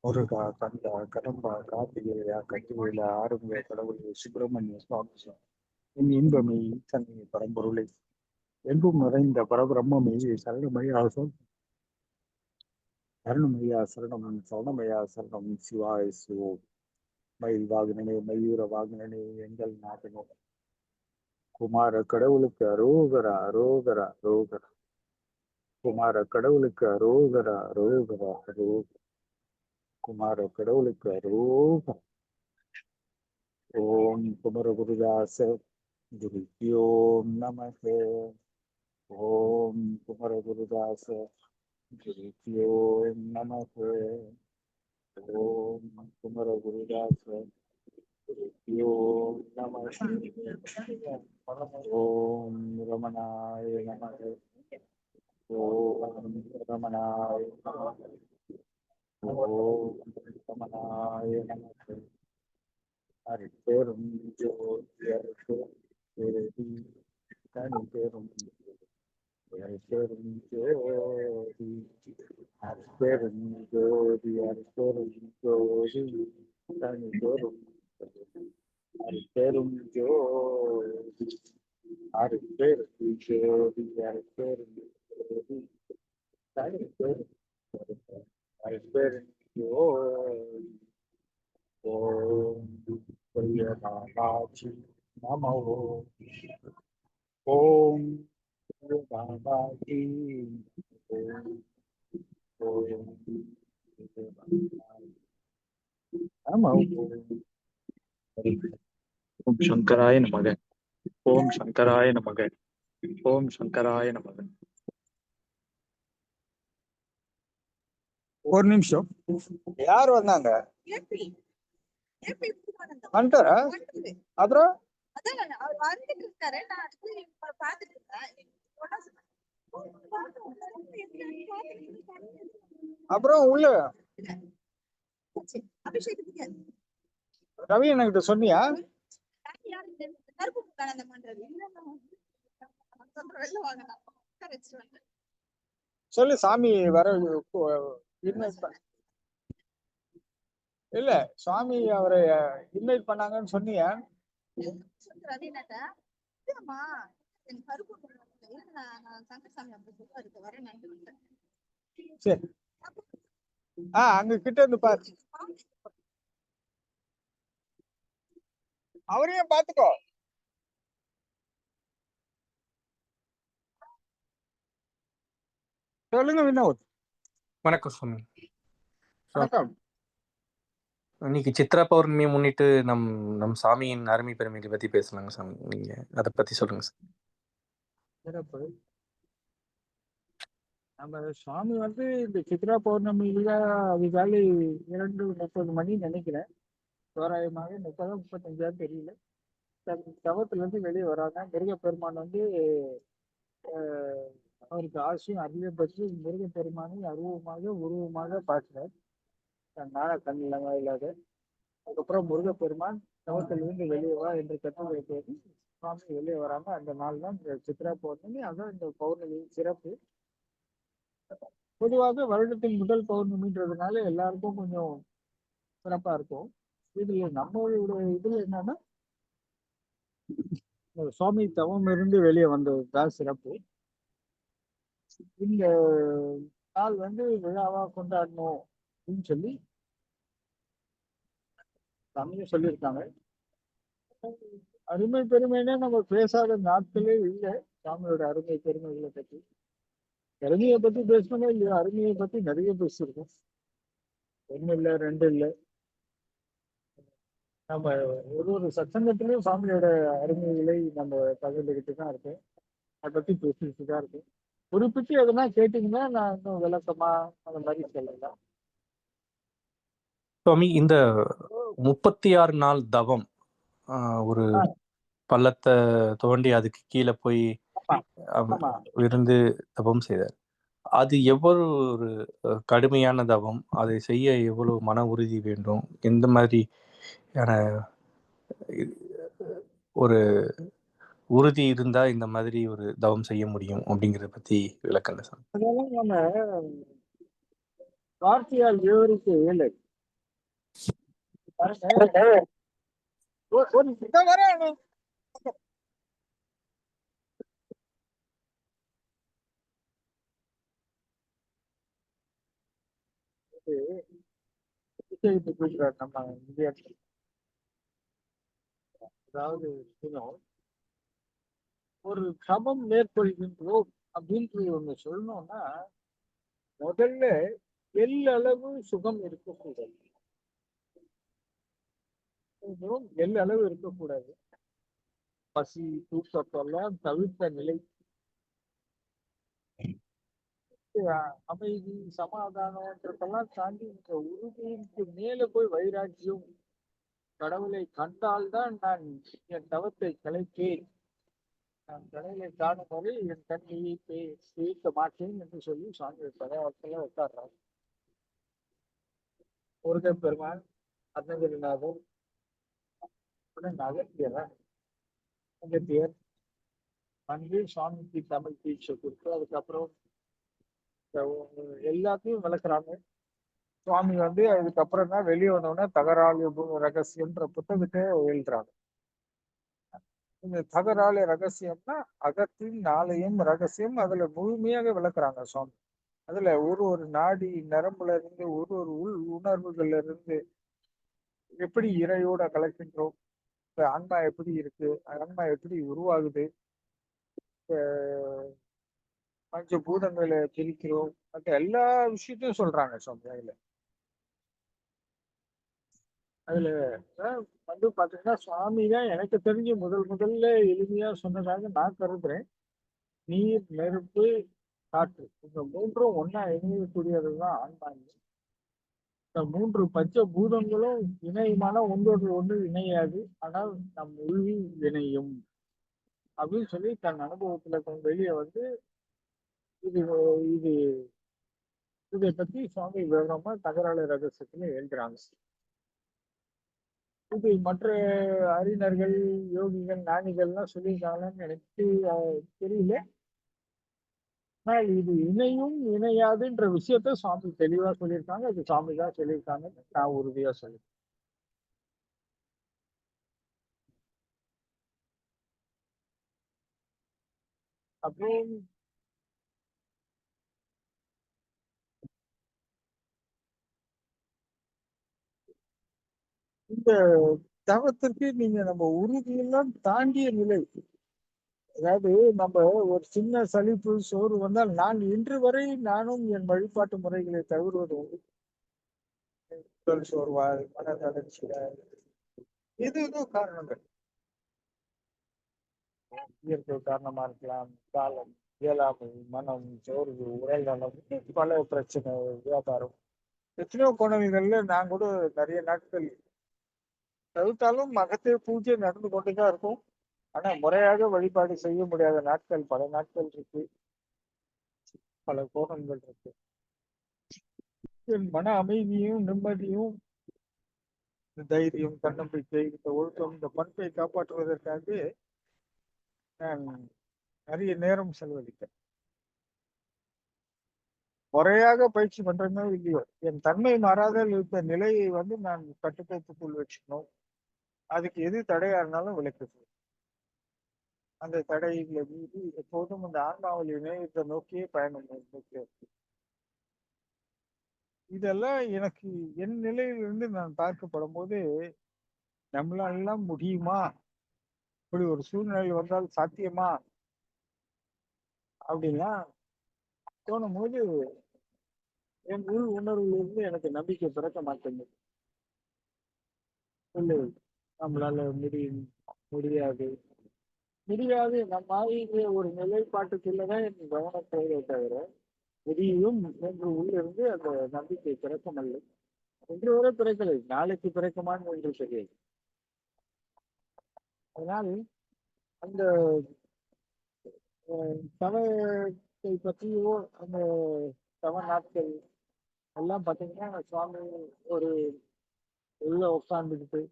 முருகா, கந்தா, கடம்பா, கார்த்திகேயா, கட்டுவேல, ஆறுமுக கடவுளே, சுப்பிரமணிய சுவாமி, என் இன்பமே, ஈசனே, பரம்பொருளே, எங்கும் நிறைந்த பரபிரம்மே, சரணமையா சரணமையா சரணம், சரணமையா சரணம், சிவாய சிவோம். மயில் வாகனனே, மயூர வாகனனே, எங்கள் நாதனே, குமார கடவுளுக்கு அரோகரா, அரோகரா, அரோகரா. குமார கடவுளுக்கு அரோகரா, அரோகரா, அரோகரா. குமார கடவுளுக்கு அரோகரா. ஓம் குமரகுருதாச குருப்யோம் நமக. ஓம் குமரகுருதாச குருப்யோம் நமக. ஓம் குமரகுருதாச குருப்யோம் நமக. ஓம் ரமணாய நமக. ஓம் ரமணாய நமக. ஓம் ரமணாய நமக. அருட்பெரும் ஜோதி, அருட்பெரும் ஜோதி, தனிப்பெரும் அருட்பெரும் ஜோதி, அருட்பெரும் ஜோதி, அருட்பெரும் ஜோதி, தனிப்பெரும் அருட்பெரும் ஜோதி, அருட்பெரும் ஜோதி, அருட்பெரும் ஜோதி, தனிப்பெரும் அருட்பெரும் ஜோதி. ஓம் பிரியமாதாட்சி நமோ. ஓம் பிரியமாதாட்சி. ஓம் நமோ. ஓம் சங்கராய நமக. ஓம் சங்கராய நமக. ஓம் சங்கராய நமக. ஒரு நிமிஷம், யார் வந்தாங்க? வந்துட்டாரா? அப்புறம் அப்புறம் உள்ள ரவி என்கிட்ட சொன்னியா? சொல்லு, சாமி வர இல்ல, சுவாமி அவரை இன்வைட் பண்ணாங்கன்னு சொன்னியா? சரி, அங்க கிட்ட இருந்து பாரு, அவரையும் பாத்துக்கோ. சொல்லுங்க வினோத். வணக்கம் சுவாமி. வணக்கம். இன்னைக்கு சித்ரா பௌர்ணமியை முன்னிட்டு நம் சாமியின் அருமை பெருமைகளை பத்தி பேசலாங்க சாமி. நீங்க அதை பத்தி சொல்லுங்க சார். சிறப்பு. நம்ம சுவாமி இந்த சித்ரா பௌர்ணமியில அதிகாலை 2:30 மணி நினைக்கிறேன், தோராயமாக 30 35 தெரியல, தவத்துல இருந்து வெளியே வராங்க. முருகப்பெருமான் அவருக்கு ஆசையும் அருளையும் பற்றி முருகப்பெருமானை அருவமாக உருவமாக பார்க்கிறார், நான கண் இல்லாத. அதுக்கப்புறம் முருகப்பெருமான் தவத்திலிருந்து வெளியே வா என்று கட்டளை போது சுவாமி வெளியே வராம அந்த நாள் தான் இந்த சித்ரா பௌர்ணமி. அதான் இந்த பௌர்ணமி சிறப்பு. பொதுவாக வருடத்தின் முதல் பௌர்ணமின்றதுனால எல்லாருக்கும் கொஞ்சம் சிறப்பா இருக்கும். இதுல நம்மளோட இதுல என்னன்னா, சுவாமி தவம் இருந்து வெளியே வந்ததுதான் சிறப்பு. இந்த நாள் விழாவா கொண்டாடணும் அப்படின்னு சொல்லி தமிழும் சொல்லியிருக்காங்க. அருமை பெருமைன்னா நம்ம பேசாத நாட்களே இல்லை சாமியோட அருமை பெருமைகளை பற்றி. பெருமையை பத்தி பேசணுமோ இல்லையா, அருமையை பத்தி நிறைய பேசியிருக்கோம். ஒண்ணு இல்லை, ரெண்டு இல்லை, நம்ம ஒரு சத்சங்கத்திலையும் சாமியோட அருமைகளை நம்ம பகிர்ந்துகிட்டு தான் இருக்கோம், அதை பத்தி பேசிட்டு தான் இருக்கோம். குறிப்பிட்டு எதுனா கேட்டீங்கன்னா நான் இன்னும் விளக்கமா அந்த மாதிரி சொல்லலாம். சுவாமி, இந்த 36 நாள் தவம், ஒரு பள்ளத்தை தோண்டி அதுக்கு கீழே போய் இருந்து தவம் செய்தார். அது எவ்வளவு ஒரு கடுமையான தவம், அதை செய்ய எவ்வளவு மன உறுதி வேண்டும், எந்த மாதிரியான ஒரு உறுதி இருந்தா இந்த மாதிரி ஒரு தவம் செய்ய முடியும் அப்படிங்கிறத பத்தி விளக்கங்க சார். அதெல்லாம் நம்ம வார்த்தையால் விவரிக்க இயலை. பாருங்க, ஒரு இதோ வரேன். விஷயத்தை குறிக்கிறார் நம்ம இந்தியாவில். அதாவது ஒரு சமம் மேற்கொள்கின்றோம் அப்படின்ட்டு ஒண்ணு சொல்லணும்னா முதல்ல எல்லளவு சுகம் இருக்கக்கூடாது. எல்லளவு இருக்கக்கூடாது. பசி தூக்கத்தெல்லாம் தவிர்த்த நிலை, அமைதி சமாதானம்ன்றதெல்லாம் தாண்டி இந்த உறுதிக்கு மேல போய் வைராக்கியம், கடவுளை கண்டால்தான் நான் என் தவத்தை கலைப்பேன், நான் கடவுளை காணும் வரை என் கண்ணியை பேச மாட்டேன் என்று சொல்லி சுவாமி பதவத்தில் உட்கார்றார். முருகன் பெருமான், அருணகிரிநாதர், அகத்தியர் வந்து சுவாமிக்கு தமிழ் தீட்சை கொடுத்து அதுக்கப்புறம் எல்லாத்தையும் விளக்குறாங்க. சுவாமி வந்து அதுக்கப்புறம் தான் வெளியே வந்தோடனே தகராளு ரகசியம்ன்ற புத்தகத்தை எழுதுறாங்க. இந்த தகராளு ரகசியம்னா அகத்தின் நாளையும் ரகசியம் அதுல முழுமையாக விளக்குறாங்க சுவாமி. அதுல ஒரு நாடி நரம்புல இருந்து ஒரு உள் உணர்வுகள்ல இருந்து எப்படி இறையோட கலக்கின்றோம், ஆன்மா எப்படி இருக்கு, ஆன்மா எப்படி உருவாகுது, பஞ்ச பூதங்களை பிரிக்கிறோம், மற்ற எல்லா விஷயத்தையும் சொல்றாங்க சுவாமி. அதுல வந்து பாத்தீங்கன்னா சுவாமி தான் எனக்கு தெரிஞ்சு முதல்ல எளிமையா சொன்னதாக நான் கருதுறேன். நீர், நெருப்பு, காற்று, இந்த மூன்றும் ஒன்னா இணையக்கூடியதுதான் ஆன்மாங்க. இந்த மூன்று பஞ்ச பூதங்களும் இணையமான ஒன்றோடு ஒன்று இணையாது, ஆனால் நம் உள்வி இணையும் அப்படின்னு சொல்லி தன் அனுபவத்துல வெளியே வந்து இது இது இதை பத்தி சுவாமி விவரமா தகராளு ரகசியத்துல எழுதுறாங்க. இது மற்ற அறிஞர்கள், யோகிகள், ஞானிகள்லாம் சொல்லியிருக்காங்கன்னு எனக்கு தெரியல. ஆனால் இது இணையும் இணையாதுன்ற விஷயத்த சுவாமி தெளிவா சொல்லியிருக்காங்க. அது சுவாமி தான் சொல்லியிருக்காங்க, நான் உறுதியா சொல்லியிருக்கேன். அப்புறம் இந்த தவத்திற்கு நீங்க நம்ம உறுதியெல்லாம் தாண்டிய நிலை, அதாவது நம்ம ஒரு சின்ன சலிப்பு சோறு வந்தால் நான் இன்று வரை நானும் என் வழிபாட்டு முறைகளை தவிர்வது உண்டு. உடல் சோர்வால், மன தளர்ச்சியால், ஏதோ காரணங்கள், இயற்கை காரணமா இருக்கலாம், காலம், இயலாமை, மனம், சோர்வு, உடல் நலம், பல பிரச்சனை, வியாபாரம், எத்தனையோ கோணல்கள்ல நான் கூட நிறைய நாட்கள் தவிர்த்தாலும் மகத்தே பூஜை நடந்து கொண்டுதான் இருக்கும். ஆனா முறையாக வழிபாடு செய்ய முடியாத நாட்கள் பல நாட்கள் இருக்கு, பல கோணங்கள் இருக்கு. என் மன அமைதியும் நிம்மதியும் தைரியம், தன்னம்பிக்கை, இந்த ஒழுக்கம், இந்த பண்பை காப்பாற்றுவதற்காக நான் நிறைய நேரம் செலவழித்தேன். முறையாக பயிற்சி பண்றேனோ இல்லையோ, என் தன்மை மாறாத இருந்த நிலையை வந்து நான் கட்டுக்கோப்புக்குள் வச்சுக்கணும். அதுக்கு எது தடையா இருந்தாலும் விளக்குது. அந்த தடைகளை மீறி எப்போதும் அந்த ஆன்மாவில் இணையத்தை நோக்கியே பயணம் நோக்கி. இதெல்லாம் எனக்கு என் நிலையிலிருந்து நான் பார்க்கப்படும் போது நம்மளாலாம் முடியுமா, இப்படி ஒரு சூழ்நிலை வந்தால் சாத்தியமா அப்படின்னா தோணும் போது என் உள் உணர்வுல எனக்கு நம்பிக்கை பிறக்க மாட்டேங்குது. இல்லை, நம்மளால முடியாது முடியாது நம்ம ஒரு நிலைப்பாட்டுக்குள்ளதான் என் கவனம் போவதை தவிர முடியும் என்று உள்ளிருந்து அந்த நம்பிக்கை பிறக்கமில்லை. இன்று வரை பிறக்கலை, நாளைக்கு பிறக்குமான்னு ஒன்று தெரியாது. அதனால் அந்த தவத்தை பற்றியோ அந்த தவ நாட்கள் எல்லாம் பார்த்தீங்கன்னா சுவாமி ஒரு உள்ள உட்கார்ந்துக்கிட்டு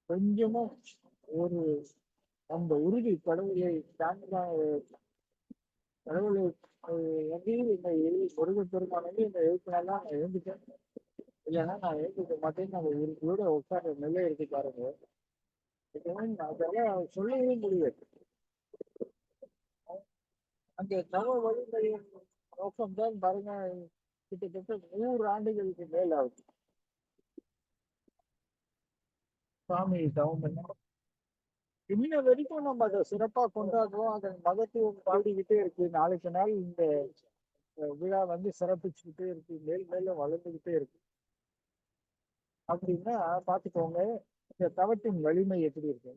கொஞ்சமும் ஒரு அந்த உறுதி கடவுளை தாண்டிதான், கடவுளை வந்து இந்த முருகன் பெருமான் வந்து இந்த எழுப்பினாலாம் நான் எழுந்துட்டேன். இல்லைன்னா நான் எழுந்துக்க மாட்டேன்னு நம்ம உறுதியோட உட்கார்ற நிலை இருக்கு பாருங்க. அதெல்லாம் சொல்லவே முடியாது. அந்த தவ வழிமுறையின் நோக்கம்தான் பாருங்க, கிட்டத்தட்ட 100 ஆண்டுகளுக்கு மேல் ஆகுது சாமி தவம் பண்ண. இன்ன வரைக்கும் நம்ம அதை சிறப்பா கொண்டாடுறோம். அதன் மகத்துவம் பாடிக்கிட்டே இருக்கு. நாளுக்கு நாள் இந்த விழா வந்து சிறப்பிச்சுக்கிட்டே இருக்கு, மேல் மேலும் வளர்ந்துகிட்டே இருக்கு. அப்படின்னா பாத்துக்கோங்க இந்த தவத்தின் வலிமை எப்படி இருக்கு.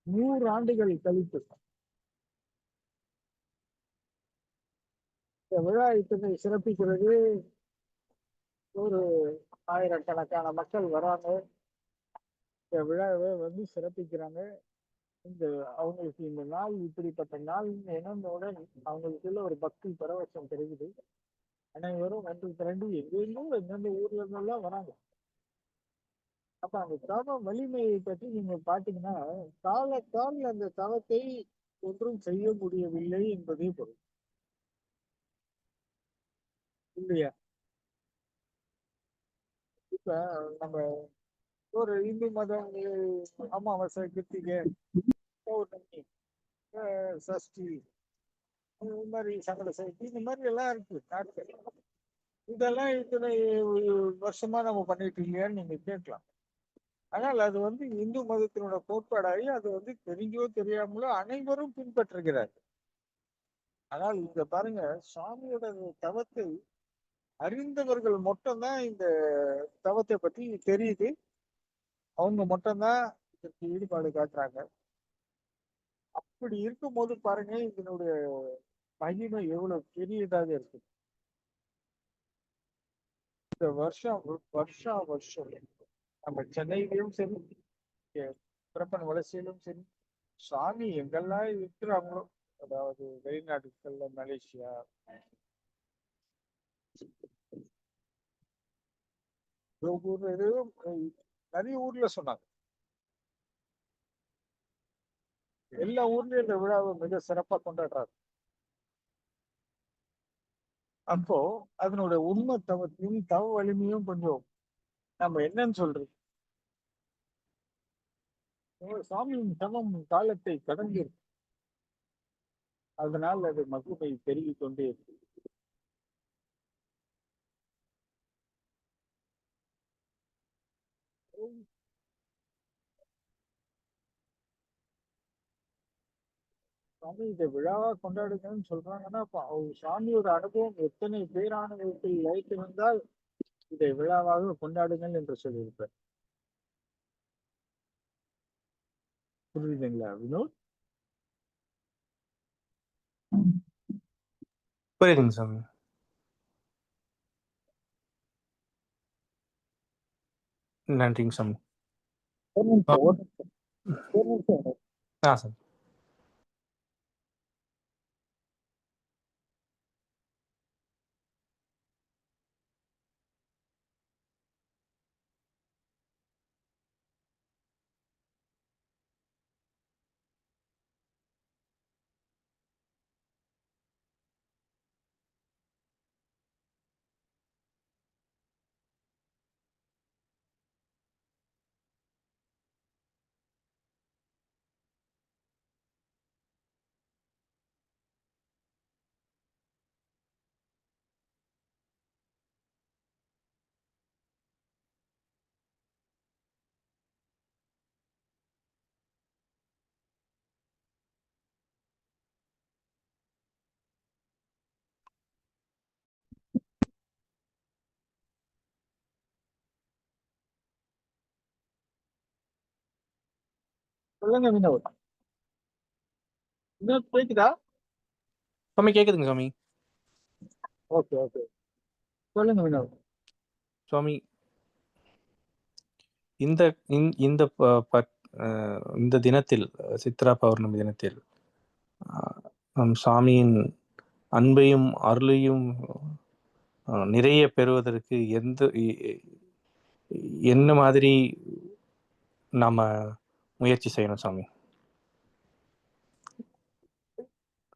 100 ஆண்டுகள் கழித்து இந்த விழா இத்தனை சிறப்பிக்கிறது. ஒரு ஆயிரக்கணக்கான மக்கள் வராங்க, இந்த விழாவை வந்து சிறப்பிக்கிறாங்க. இந்த அவங்களுக்கு இந்த நாள் இப்படிப்பட்ட நாள் இணைந்தவுடன் அவங்களுக்குள்ள ஒரு பக்தி பரவசம் தெரியுது. அனைவரும் ஒன்று திரண்டு எங்கெங்கும் எந்தெந்த ஊர்ல இருந்தெல்லாம் வராங்க. அப்ப அந்த தவ வலிமையை பற்றி நீங்க பாத்தீங்கன்னா, காலத்தால் அந்த தவத்தை ஒன்றும் செய்ய முடியவில்லை என்பதே பொருள் இல்லையா. இப்ப நம்ம ஒரு இந்து மதம் அமாவாசை, கிருத்திகை, பௌர்ணமி, சஷ்டி, இந்த மாதிரி சங்கட சதுர்த்தி, இந்த மாதிரி எல்லாம் இருக்கு நாட்கள். இதெல்லாம் இத்தனை வருஷமா நம்ம பண்ணிட்டு இல்லையான்னு நீங்க கேட்கலாம். ஆனால் அது வந்து இந்து மதத்தினோட கோட்பாடாகி அது வந்து தெரிஞ்சோ தெரியாமலோ அனைவரும் பின்பற்றுகிறார். ஆனால் இங்க பாருங்க, சுவாமியோட தவத்தை அறிந்தவர்கள் மட்டும்தான் இந்த தவத்தை பத்தி தெரியுது. அவங்க மட்டும்தான் இதற்கு ஈடுபாடு காட்டுறாங்க. அப்படி இருக்கும்போது பாருங்க இதனுடைய மகிமை எவ்வளவு பெரியதாக இருக்கு. இந்த வருஷம் வருஷம் நம்ம சென்னையிலும் சரி, பிறப்பன் வளர்ச்சியிலும் சரி, சுவாமி எங்கெல்லாம் இருக்கிறாங்களோ, அதாவது வெளிநாடுகள்ல மலேசியா, நிறைய ஊர்ல சொன்னாங்க. எல்லா ஊர்லயும் இந்த விழாவை மிக சிறப்பா கொண்டாடுறாரு. அப்போ அதனோட உண்மை தவத்தையும் தவ வலிமையும் கொஞ்சம் நம்ம என்னன்னு சொல்றது, சாமியின் தவம் காலத்தை கடந்து இருக்கு. அதனால் அது மகிமை பெருகிக் கொண்டே இருக்கு. சாமி இதை விழாவா கொண்டாடுங்கன்னு சொல்றாங்கன்னா, சாமியோட அனுபவம் எத்தனை பேரானவர்கள் வைத்திருந்தால் இதை விழாவாக கொண்டாடுங்கள் என்று சொல்லியிருப்பார். புரியுதுங்களா வினோத்? புரியுதுங்க சாமி. நன்றிங்க சாமி. சாமி. சொல்லுங்க வினோத். வினோத் கேக்குதா? சாமி கேக்குதுங்க சாமி. ஓகே ஓகே, சொல்லுங்க வினோத். சுவாமி, இந்த இந்த இந்த தினத்தில், சித்ரா பௌர்ணமி தினத்தில், நம் சாமியின் அன்பையும் அருளையும் நிறைய பெறுவதற்கு என்ன மாதிரி நாம முயற்சி செய்யணும் சாமி?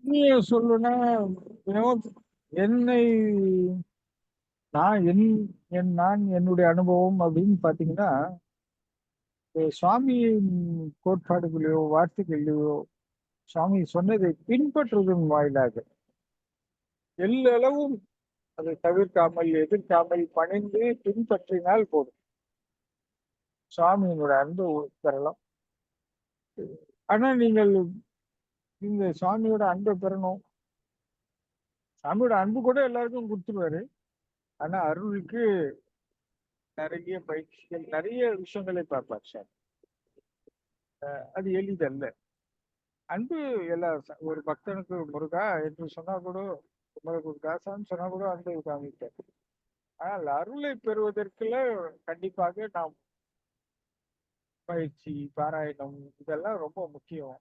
உண்மையை சொல்லணும்னா வினோத், என்னை நான் என்னுடைய அனுபவம் அப்படின்னு பாத்தீங்கன்னா, சுவாமியின் கோட்பாடுகளையோ வார்த்தைகளையோ சுவாமி சொன்னதை பின்பற்றுவதன் வாயிலாக எல்லளவும் அதை தவிர்க்காமல் எதிர்க்காமல் பணிந்து பின்பற்றினால் போதும், சுவாமியினுடைய அன்பு பெறலாம். ஆனா நீங்கள் இந்த சுவாமியோட அன்பை பெறணும். சாமியோட அன்பு கூட எல்லாருக்கும் கொடுத்துருவாரு. ஆனா அருளுக்கு நிறைய பயிற்சிகள், நிறைய விஷயங்களை பார்ப்பார் சார். அது எளிதல்ல. அன்பு எல்லா ஒரு பக்தனுக்கு முருகா என்று சொன்னா கூட, குமரகுருதாசான்னு சொன்னா கூட அன்பை காமிப்பார். ஆனால் அருளை பெறுவதற்குள்ள கண்டிப்பாக நாம் பயிற்சி, பாராயணம் இதெல்லாம் ரொம்ப முக்கியம்.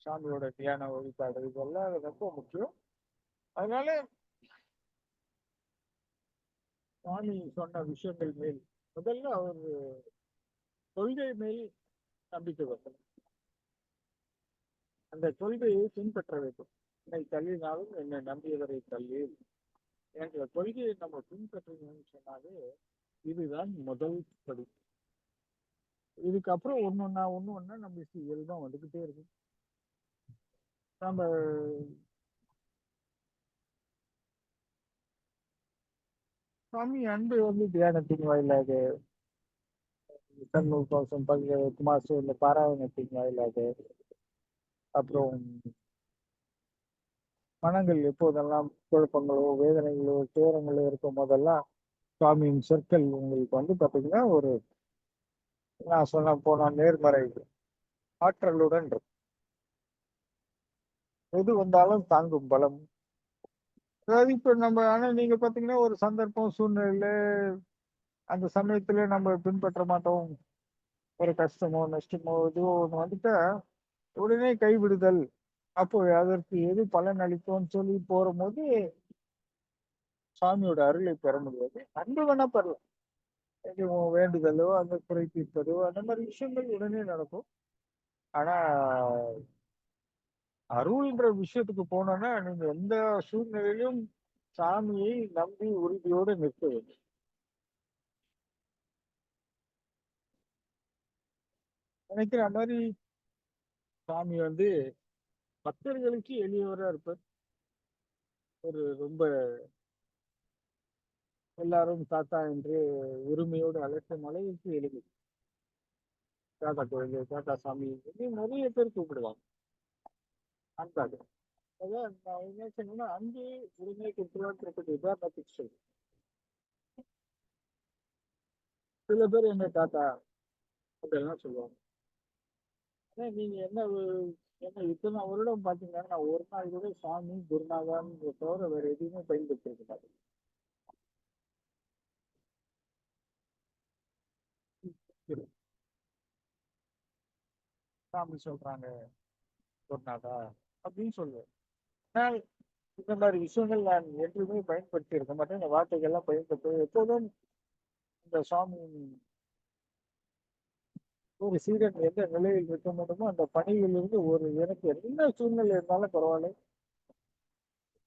சாமியோட தியான வழிபாடு இதெல்லாம் ரொம்ப முக்கியம். அதனால சுவாமி சொன்ன விஷயங்கள் மேல் முதல்ல அவர் கொள்கை மேல் நம்பிக்கை வைக்கணும். அந்த கொள்கையை பின்பற்ற வேண்டும். என்னை தள்ளினாலும் என்னை நம்பியவரை தள்ளி என்ற கொள்கையை நம்ம பின்பற்றணும்னு சொன்னாலே இதுதான் முதல் படி. இதுக்கப்புறம் ஒண்ணு ஒண்ணா நம்ம இயல்பா வந்துகிட்டே இருக்கும். நம்ம சுவாமி அன்பு தியானத்தின் வாயிலாக, கண்ணூர் பாசம் குமாசம் இந்த பாராயணத்தின் வாயிலாக, அப்புறம் மனங்கள் எப்போதெல்லாம் குழப்பங்களோ வேதனைகளோ துயரங்களோ இருக்கும் போதெல்லாம் சுவாமியின் சொற்கள் உங்களுக்கு பாத்தீங்கன்னா ஒரு, நான் சொன்ன போன நேர்மறை ஆற்றலுடன் இருக்கும். எது வந்தாலும் தாங்கும் பலம். அதாவது இப்ப நம்ம ஆனா நீங்க பாத்தீங்கன்னா ஒரு சந்தர்ப்பம் சூழ்நிலையில அந்த சமயத்துல நம்ம பின்பற்ற மாட்டோம். ஒரு கஷ்டமோ நஷ்டமோ இதுவோ ஒண்ணு வந்துட்டா உடனே கைவிடுதல். அப்போ அதற்கு எது பலன் அளிக்கும்னு சொல்லி போற போது சாமியோட அருளை பெற முடியாது. அன்பு வேணா பெறலாம். எதுவும் வேண்டுதலோ அந்த குறை தீர்ப்பதோ அந்த மாதிரி விஷயங்கள் உடனே நடக்கும். ஆனா அருள்ன்ற விஷயத்துக்கு போனோம்னா நீங்க எந்த சூழ்நிலையிலும் சாமியை நம்பி உறுதியோடு நிற்க வேண்டும். நினைக்கிற மாதிரி சாமி பக்தர்களுக்கு எளியவரா இருப்பார். ஒரு ரொம்ப எல்லாரும் தாத்தா என்று உரிமையோடு அழைக்கும் அளவுக்கு எளிமை. தாத்தா கோயில், தாத்தா சாமி நிறைய பேர் கூப்பிடுவாங்க அன்பாக. அதான் நான் என்ன சொன்னேன்னா அன்பு உரிமை கொடுத்துருவான்னு உதாரணத்துக்கு சொல்றேன். சில பேர் என்ன தாத்தா அப்படிலாம் சொல்லுவாங்க. ஆனா நீங்க என்ன இத்தனை வருடம் பாத்தீங்கன்னா நான் ஒரு நாள் கூட சாமி குருநாதான்னு தவிர வேற எதுவுமே பயன்படுத்திருக்க மாட்டேன். சாமி சொல்றாங்க குருநாதா அப்படின்னு சொல்லுவேன். ஆனால் இந்த மாதிரி விஷயங்கள் நான் என்றுமே பயன்படுத்தி இருக்க மாட்டேன். இந்த வார்த்தைகள்லாம் பயன்படுத்த எப்போதும் இந்த சாமியின் ஒரு சீடன் எந்த நிலையில் இருக்க முடியுமோ அந்த பணியிலிருந்து ஒரு எனக்கு என்ன சூழ்நிலை இருந்தாலும் பரவாயில்ல,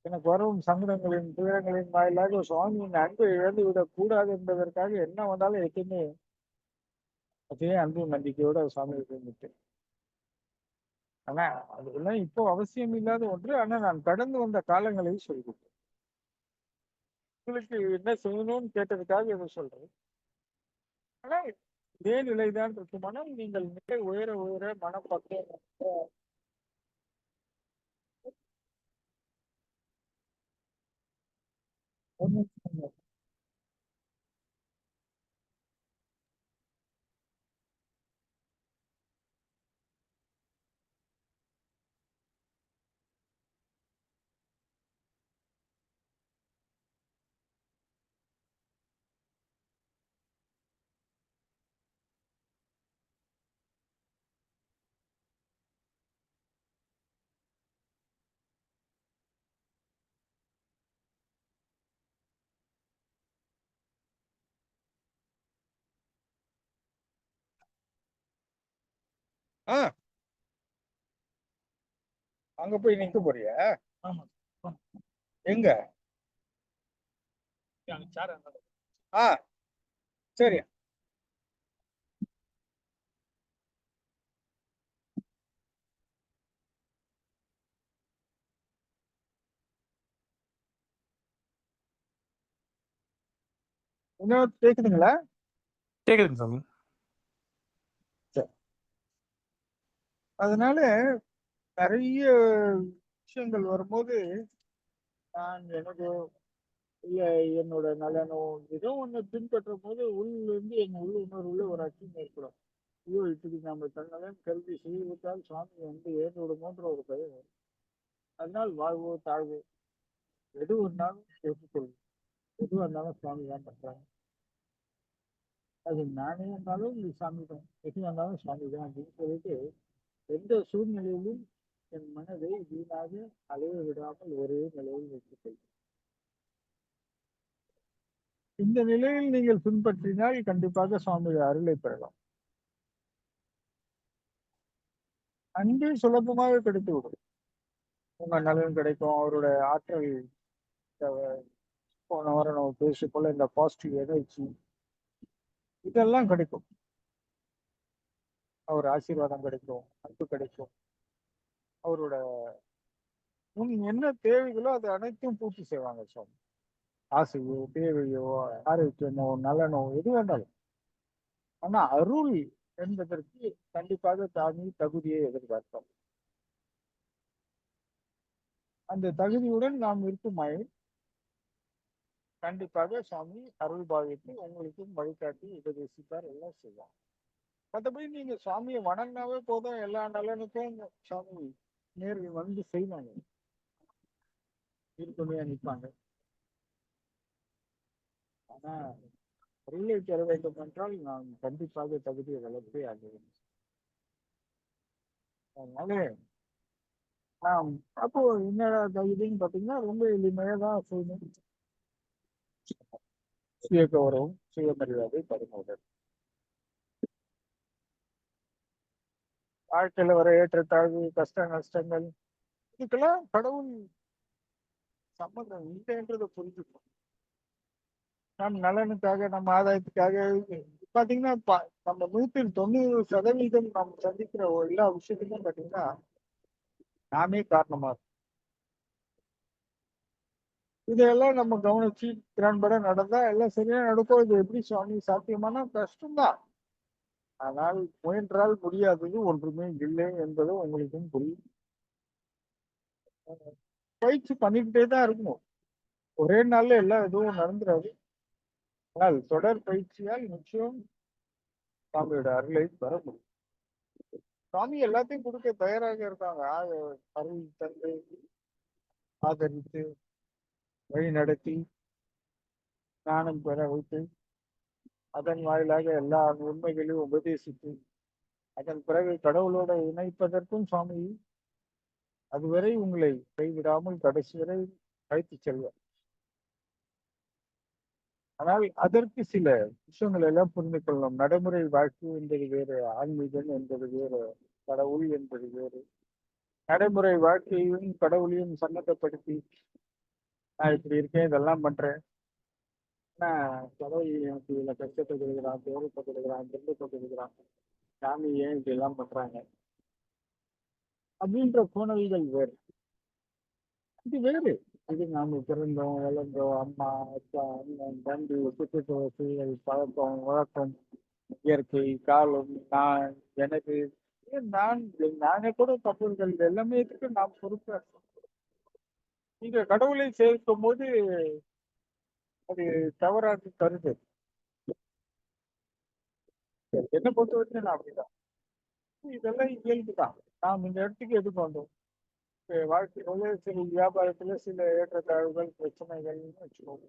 எனக்கு வரும் சங்கடங்களின் துயரங்களின் வாயிலாக சுவாமியின் அன்பை இழந்து விடக் கூடாது என்பதற்காக என்ன வந்தாலும் எப்பயுமே அதே அன்பு நம்பிக்கையோட சுவாமியை இருந்துட்டேன். ஆனா அதெல்லாம் இப்போ அவசியம் இல்லாத ஒன்று. ஆனா நான் கடந்து வந்த காலங்களை சொல்லிவிட்டேன். உங்களுக்கு என்ன செய்யணும்னு கேட்டதுக்காக இதை சொல்றேன். ஆனா இதே நிலைதான் இருக்குமானால் நீங்கள் நிலை உயர உயர மனப்பக்குவம் ஆஹ் அங்க போய் நிக்க போறியா? ஆமா. எங்க? அங்க சேர் ஆ சரி. இன்னும் கேக்குதுங்களா? கேக்குதுங்க சாமி. சரி. அதனால நிறைய விஷயங்கள் வரும்போது நான் எனக்கு இல்ல என்னோட நலனோ ஏதோ ஒண்ணு பின்பற்றும் போது இருந்து எங்க உள்ள ஒரு அச்சம் ஏற்படும். ஐயோ இப்படி நம்ம தன்னலன் கல்வி செய்துவிட்டால் சுவாமி வந்து ஏற்று விடுமோன்ற ஒரு பயம் வரும். அதனால் வாழ்வோ தாழ்வோ எது ஒன்றாலும் ஏற்றுக்கொள்ளும். எதுவாக இருந்தாலும் சுவாமி தான் பண்றாங்க. அது நானே இருந்தாலும் இது சாமி தான், எது வந்தாலும் சுவாமி தான் அப்படின்னு சொல்லிட்டு எந்த சூழ்நிலையிலும் என் மனதை வீணாக அலைய விடாமல் ஒரே நிலையில் வைத்துக் இந்த நிலையில் நீங்கள் பின்பற்றினால் கண்டிப்பாக சுவாமியுடைய அருளை பெறலாம். அன்பே சுலபமாக கிடைத்து விடும். உங்க நலன் கிடைக்கும், அவருடைய ஆற்றல், போன வாரம் நம்ம பேசிக்கொள்ள இந்த பாசிட்டிவ் எனர்ஜி இதெல்லாம் கிடைக்கும். அவர் ஆசீர்வாதம் கிடைக்கும், அன்பு கிடைக்கும். அவரோட என்ன தேவைகளோ அது அனைத்தும் பூர்த்தி செய்வாங்க சுவாமி. ஆசையோ தேவையோ ஆரோக்கியமோ நலனோ எது வேண்டாலும். ஆனா அருள் என்பதற்கு கண்டிப்பாக தானி தகுதியை எதிர்பார்த்தோம். அந்த தகுதியுடன் நாம் இருக்குமாய் கண்டிப்பாக சுவாமி அருள் பாவித்து உங்களுக்கும் வழிகாட்டி உபதேசிப்பார், எல்லாம் செய்வார். மற்றபடி நீங்க சுவாமியை வணங்கினாவே போதும், எல்லா நலனுக்கும் சுவாமி நேரில் வந்து செய்வாங்க, இருக்குமையா நிற்பாங்க. ஆனா அருளை பெற வேண்டும் என்றால் நாம் கண்டிப்பாக தகுதியை வளர்த்தே ஆக வேண்டும். அதனால நாம் அப்போ என்னடா தகுதின்னு பாத்தீங்கன்னா ரொம்ப எளிமையா தான் செய்யணும். சுய கௌரவம், சுயமரியாதை, பரிமாற்றம். வாழ்க்கையில வர ஏற்றத்தாழ்வு, கஷ்ட நஷ்டங்கள் இதுக்கெல்லாம் கடவுள் சம்பந்தம் இல்லைன்றதை புரிஞ்சுக்கணும். நம் நலனுக்காக நம்ம ஆதாயத்துக்காக பாத்தீங்கன்னா நம்ம 190% நாம் சந்திக்கிற எல்லா விஷயத்துக்கும் பாத்தீங்கன்னா நாமே காரணமா இருக்கும். இதெல்லாம் நம்ம கவனிச்சு திறன்பட நடந்தா எல்லாம் சரியா நடக்கும். இது எப்படி சுவாமி சாத்தியமான கஷ்டம்தான். ஆனால் முயன்றால் முடியாதது ஒன்றுமே இல்லை என்பது உங்களுக்கும் புரியும். பயிற்சி பண்ணிக்கிட்டே தான் இருக்கணும். ஒரே நாள்ல எல்லாம் எதுவும் நடந்துடாது. ஆனால் தொடர் பயிற்சியால் நிச்சயம் சுவாமியோட அருளை பெற முடியும். சுவாமி எல்லாத்தையும் கொடுக்க தயாராக இருக்காங்க. அருள் தந்தை ஆதரித்து வழி நடத்தி ஞானம் பெற வைத்து அதன் வாயிலாக எல்லா உண்மைகளையும் உபதேசித்து அதன் பிறகு கடவுளோட இணைப்பதற்கும் சுவாமி அதுவரை உங்களை கைவிடாமல் கடைசி வரை அழைத்து செல்வார். ஆனால் அதற்கு சில விஷயங்கள் எல்லாம் புரிந்து கொள்ளணும். நடைமுறை வாழ்க்கை என்பது வேறு, ஆன்மீகம் என்பது வேறு, கடவுள் என்பது வேறு. நடைமுறை வாழ்க்கையையும் கடவுளையும் சம்மந்தப்படுத்தி நான் இப்படி இருக்கேன், இதெல்லாம் பண்றேன், கடவுள் எனக்கு இதுல கஷ்டத்தை கொடுக்குறான், தேவைப்பட்டு கொடுக்குறான், துன்பத்தை கொடுக்குறான், சாமி ஏன் இப்படி எல்லாம் பண்றாங்க அப்படின்ற கோணல்கள் வேறு. இது வேறு. இது நாம பிறந்தோம், வளர்ந்தோம், அம்மா அப்பா அண்ணன் தம்பி சுற்றுச்சூழல் சூழல் பழக்கம் வழக்கம் இயற்கை காலம் நான் எனக்கு நான் நானே கூட தப்புகள் எல்லாமே இருக்கு. நாம் பொறுப்பா நீங்க கடவுளை சேர்க்கும் போது அது தவறாக கருது. என்னை பொறுத்த வரைக்கும் நான் அப்படிதான். இதெல்லாம் இயல்புதான். நாம் இந்த இடத்துக்கு எதுக்கு வந்தோம்? வாழ்க்கையில சில வியாபாரத்துல சில ஏற்றத்தாழ்வுகள் பிரச்சனைகள்னு வச்சுக்கோங்க.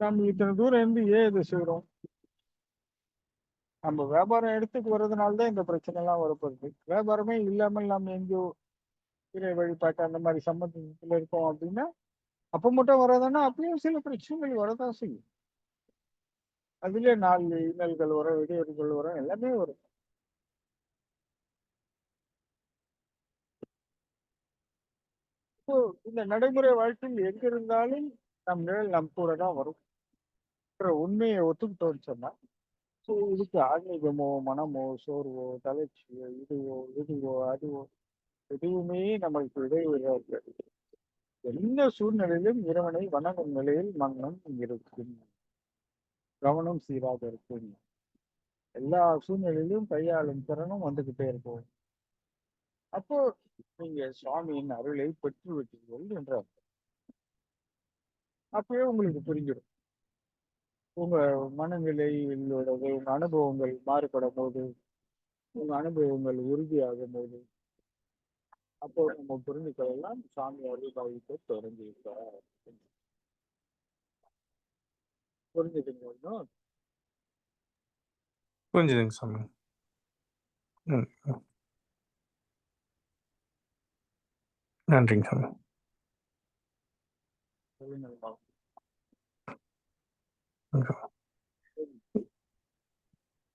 நம்ம இத்தனை தூரம் இருந்து ஏன் இதை செய்யறோம்? நம்ம வியாபாரம் எடுத்துக்கு வர்றதுனால இந்த பிரச்சனை எல்லாம் வரப்படுது. வியாபாரமே இல்லாமல் நம்ம எங்கேயோ இறை வழிபாட்டு அந்த மாதிரி சம்பந்தத்துல இருக்கோம் அப்படின்னா அப்ப மட்டும் வராதானா அப்பயும் சில பிரச்சனைகள் வரதான் செய்யும். அதுல 4 இன்னல்கள் வரும், இடையூறுகள் வரும், எல்லாமே வரும். அப்போ இந்த நடைமுறை வாழ்க்கையில் எங்க இருந்தாலும் நம் நிழல் நம் கூட தான் வரும் என்ற உண்மையை ஒத்துக்கிட்டோம்னு சொன்னா, ஸோ இதுக்கு ஆன்மீகமோ, மனமோ, சோர்வோ, தளர்ச்சியோ, இதுவோ, அதுவோ எதுவுமே நம்மளுக்கு இடையூறா இருக்காது. எந்த சூழ்நிலையிலும் இறைவனை வணங்கும் நிலையில் மனம் இருக்கும். கவனம் சீராக இருக்கும். எல்லா சூழ்நிலையிலும் கையாளும் திறனும் வந்துகிட்டே இருக்கும். அப்போ நீங்க சுவாமியின் அருளை பெற்று விட்டீர்கள் என்றார். அப்பவே உங்களுக்கு புரிஞ்சிடும். உங்க மனநிலையிலோட உங்க அனுபவங்கள் மாறுபடும் போது, உங்க அனுபவங்கள் உறுதியாகும் போது, அப்போ நம்ம புரிஞ்சுக்கலாம் சாமி அருள் பாவிக்க தொடங்கியிருக்கார். புரிஞ்சுதுங்க இன்னும்? புரிஞ்சுதுங்க சாமி. ம், ம். நன்றிங்க சாமி. சொல்லுங்க.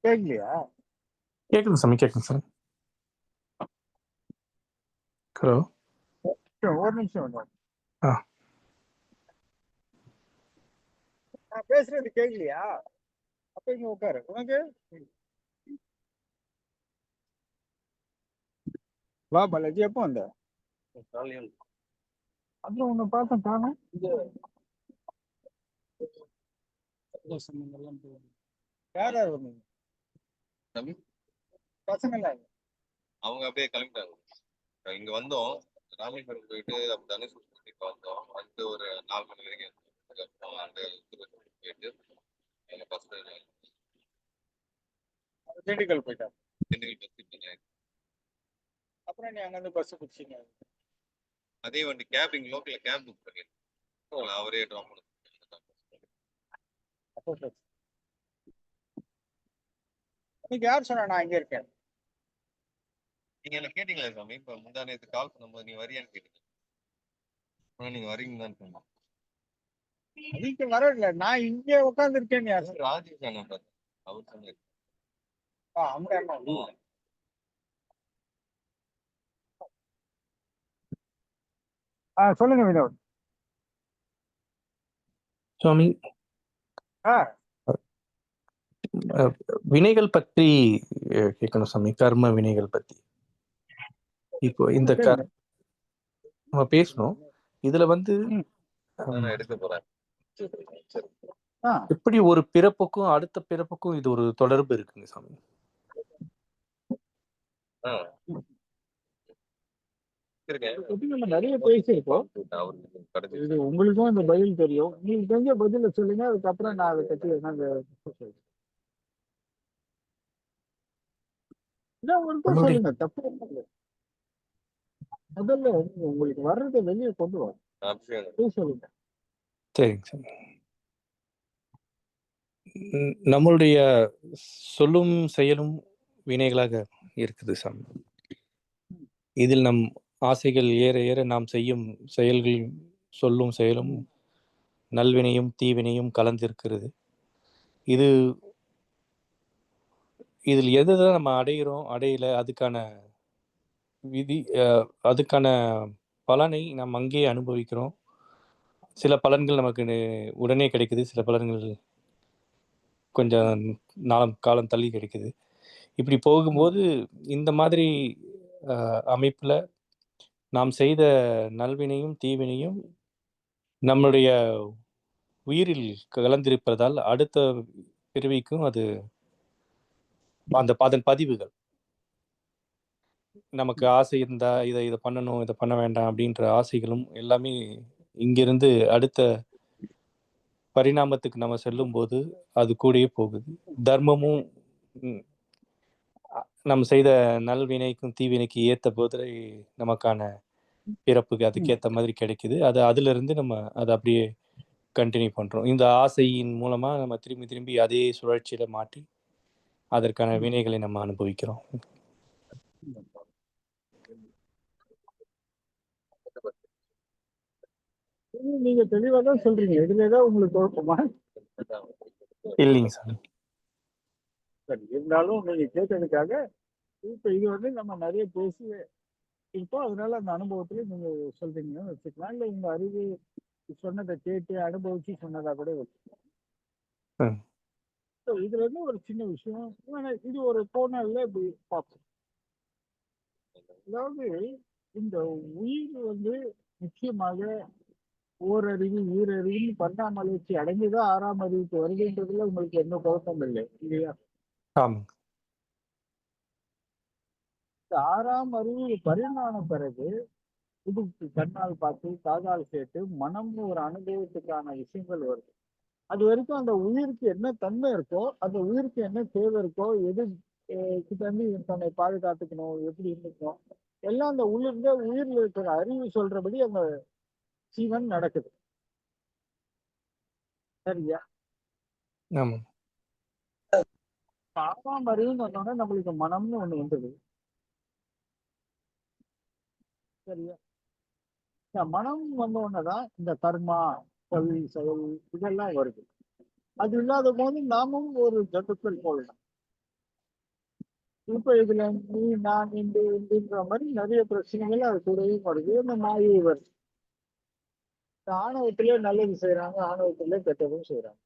கேட்கலையா? கேட்குதுங்க சாமி, கேட்குங்க சாமி. ஹலோ. ஒரு நிமிஷம் வேணும். ஆ. நான் பேசுறது கேட்கலையா? அப்ப இங்க உட்காரு. உனக்கு வா பாலாஜி, எப்போ வந்த? அப்புறம் உன்னை பார்த்தேன் காணும். யார் யார் வந்தீங்க? தம்பி, பசங்க எல்லாம் அவங்க அப்படியே கிளம்பிட்டாங்க. இங்க வந்தோம், ராமேஸ்வரம் போயிட்டு அப்ப தனுஷ்கோடிக்கு வந்தோம். வந்து ஒரு 4 மணி வரைக்கும் இருந்தோம். அதுக்கப்புறம் அந்த போயிட்டு எங்க பசங்க திண்டுக்கல் போயிட்டாங்க. திண்டுக்கல் பஸ் பண்ணாங்க. அப்புறம் நீ அங்க இருந்து பஸ் பிடிச்சிங்க. அதே வண்டி கேப் இங்க லோக்கல்ல கேப் புக் பண்ணிருக்கோம். அவரே ட்ராப் பண்ண. இன்னைக்கு யார் சொன்னா நான் இங்க இருக்கேன்? நீங்க என்ன கேட்டீங்களா சாமி? இப்ப முந்தா நேத்து கால் பண்ணும்போது நீ வரியான்னு கேட்டீங்க. நீங்க வரீங்கன்னு தான் சொன்னோம். அதுக்கு வரல, நான் இங்க உட்கார்ந்து இருக்கேன். யார் சொன்னா? ராஜேஷ் அண்ணா பாரு, அவர் சொன்னாரு. அவங்க அண்ணா. சொல்லுங்க வினோத். சுவாமி, ஆ வினைகள் பற்றி கேட்கணும் சாமி. கர்ம வினைகள் பத்தி. இப்போ இந்த கேளுங்க. நம்ம பேசணும். இதுல வந்து நான் எடுக்க போறேன். எப்படி ஒரு பிறப்புக்கும் அடுத்த பிறப்புக்கும் இது ஒரு தொடர்பு இருக்குங்க சாமி? நம்ம நிறைய பேசியிருக்கோம். இது உங்களுக்கும் இந்த பதில் தெரியும். நீங்க தெரிஞ்ச பதில சொல்லுங்க, அதுக்கப்புறம் நான் அதை பத்தி என்னங்க சொல்றேன். சொல்லுங்க, தப்பு இல்லை. முதல்ல உங்களுக்கு வர்றதை வெளியே கொண்டு வரும் சொல்லுங்க. சரிங்க சார். நம்மளுடைய சொல்லும் செயலும் வினைகளாக இருக்குது சாமி. இதில் நம் ஆசைகள் ஏற ஏற நாம் செய்யும் செயல்கள், சொல்லும் செயலும் நல்வினையும் தீவினையும் கலந்திருக்கிறது. இதில் எதுதான் நம்ம அடைகிறோம் அடையல, அதுக்கான விதி, அதுக்கான பலனை நாம் அங்கேயே அனுபவிக்கிறோம். சில பலன்கள் நமக்கு உடனே கிடைக்குது, சில பலன்கள் கொஞ்சம் காலம் தள்ளி கிடைக்குது. இப்படி போகும்போது இந்த மாதிரி அமைப்புல நாம் செய்த நல்வினையும் தீவினையும் நம்மளுடைய உயிரில் கலந்திருப்பதால் அடுத்த பிறவிக்கும் அது அதன் பதிவுகள், நமக்கு ஆசை இருந்தா இதை பண்ணணும், இதை பண்ண வேண்டாம் அப்படின்ற ஆசைகளும் எல்லாமே இங்கிருந்து அடுத்த பரிணாமத்துக்கு நம்ம செல்லும் போது அது கூடயே போகுது. தர்மமும் நம்ம செய்த நல்வினைக்கும் தீவினைக்கு ஏற்ற போது நமக்கான பிறப்புக்கு அதுக்கேற்ற மாதிரி கிடைக்குது. அதுல இருந்து நம்ம அதை அப்படியே கண்டினியூ பண்றோம். இந்த ஆசையின் மூலமா நம்ம திரும்பி திரும்பி அதே சுழற்சியில மாட்டி அதற்கான வினைகளை நம்ம அனுபவிக்கிறோம். நீங்க தெளிவா தான் சொல்றீங்க. இதுலதான் உங்களுக்கு குழப்பமா? இல்லைங்க சார். சரி, இருந்தாலும் நீங்க கேட்டதுக்காக இப்ப இது வந்து நம்ம நிறைய பேசி இப்போ அதனால அந்த அனுபவத்துல நீங்க சொல்றீங்கன்னு வச்சுக்கலாம். இல்ல இந்த அறிவு சொன்னதை கேட்டு அனுபவிச்சு சொன்னதா கூட வச்சுக்கலாம். ம். So இதுல இருந்து ஒரு சின்ன விஷயம், ஆனா இது ஒரு கோணல்ல இப்படி பார்ப்போம். அதாவது இந்த உயிர் வந்து நிச்சயமாக ஓரறிவு ஈரறிவுன்னு 12ஆம் வளர்ச்சி அடைஞ்சுதான் 6ஆம் அறிவுக்கு வருதுன்றதுல உங்களுக்கு எந்த குழப்பம் இல்லை இல்லையா? ஆமாங்க. இந்த 6ஆம் அறிவு பரிணாம பிறகு இது கண்ணால் பார்த்து காதால் கேட்டு மனம்னு ஒரு அனுபவத்துக்கான விஷயங்கள் வருது. அது வரைக்கும் அந்த உயிருக்கு என்ன தன்மை இருக்கோ, அந்த உயிருக்கு என்ன தேவை இருக்கோ, எது கிட்ட இருந்து தன்னை பாதுகாத்துக்கணும், எப்படி இருந்துக்கணும், எல்லாம் அந்த உயிர்ல இருக்கிற அறிவு சொல்றபடி அந்த ஜீவன் நடக்குது. சரியா? ஆமாங்க. 6ஆம் அறிவுன்னு வந்தோடனே நம்மளுக்கு மனம்னு ஒண்ணு வந்தது. சரியா? இந்த மனம் வந்த உடனேதான் இந்த கர்மா, சொல், செயல் இதெல்லாம் வருது. அது இல்லாத போது நாமும் ஒரு ஜந்துக்கள் போகலாம். இப்ப இதுல நீ நான் இந்துன்ற மாதிரி நிறைய பிரச்சனைகள் அது கூடவே வருது. இந்த மாயை வருது. இந்த ஆணவத்திலே நல்லது செய்யறாங்க, ஆணவத்திலே கெட்டதும் செய்யறாங்க.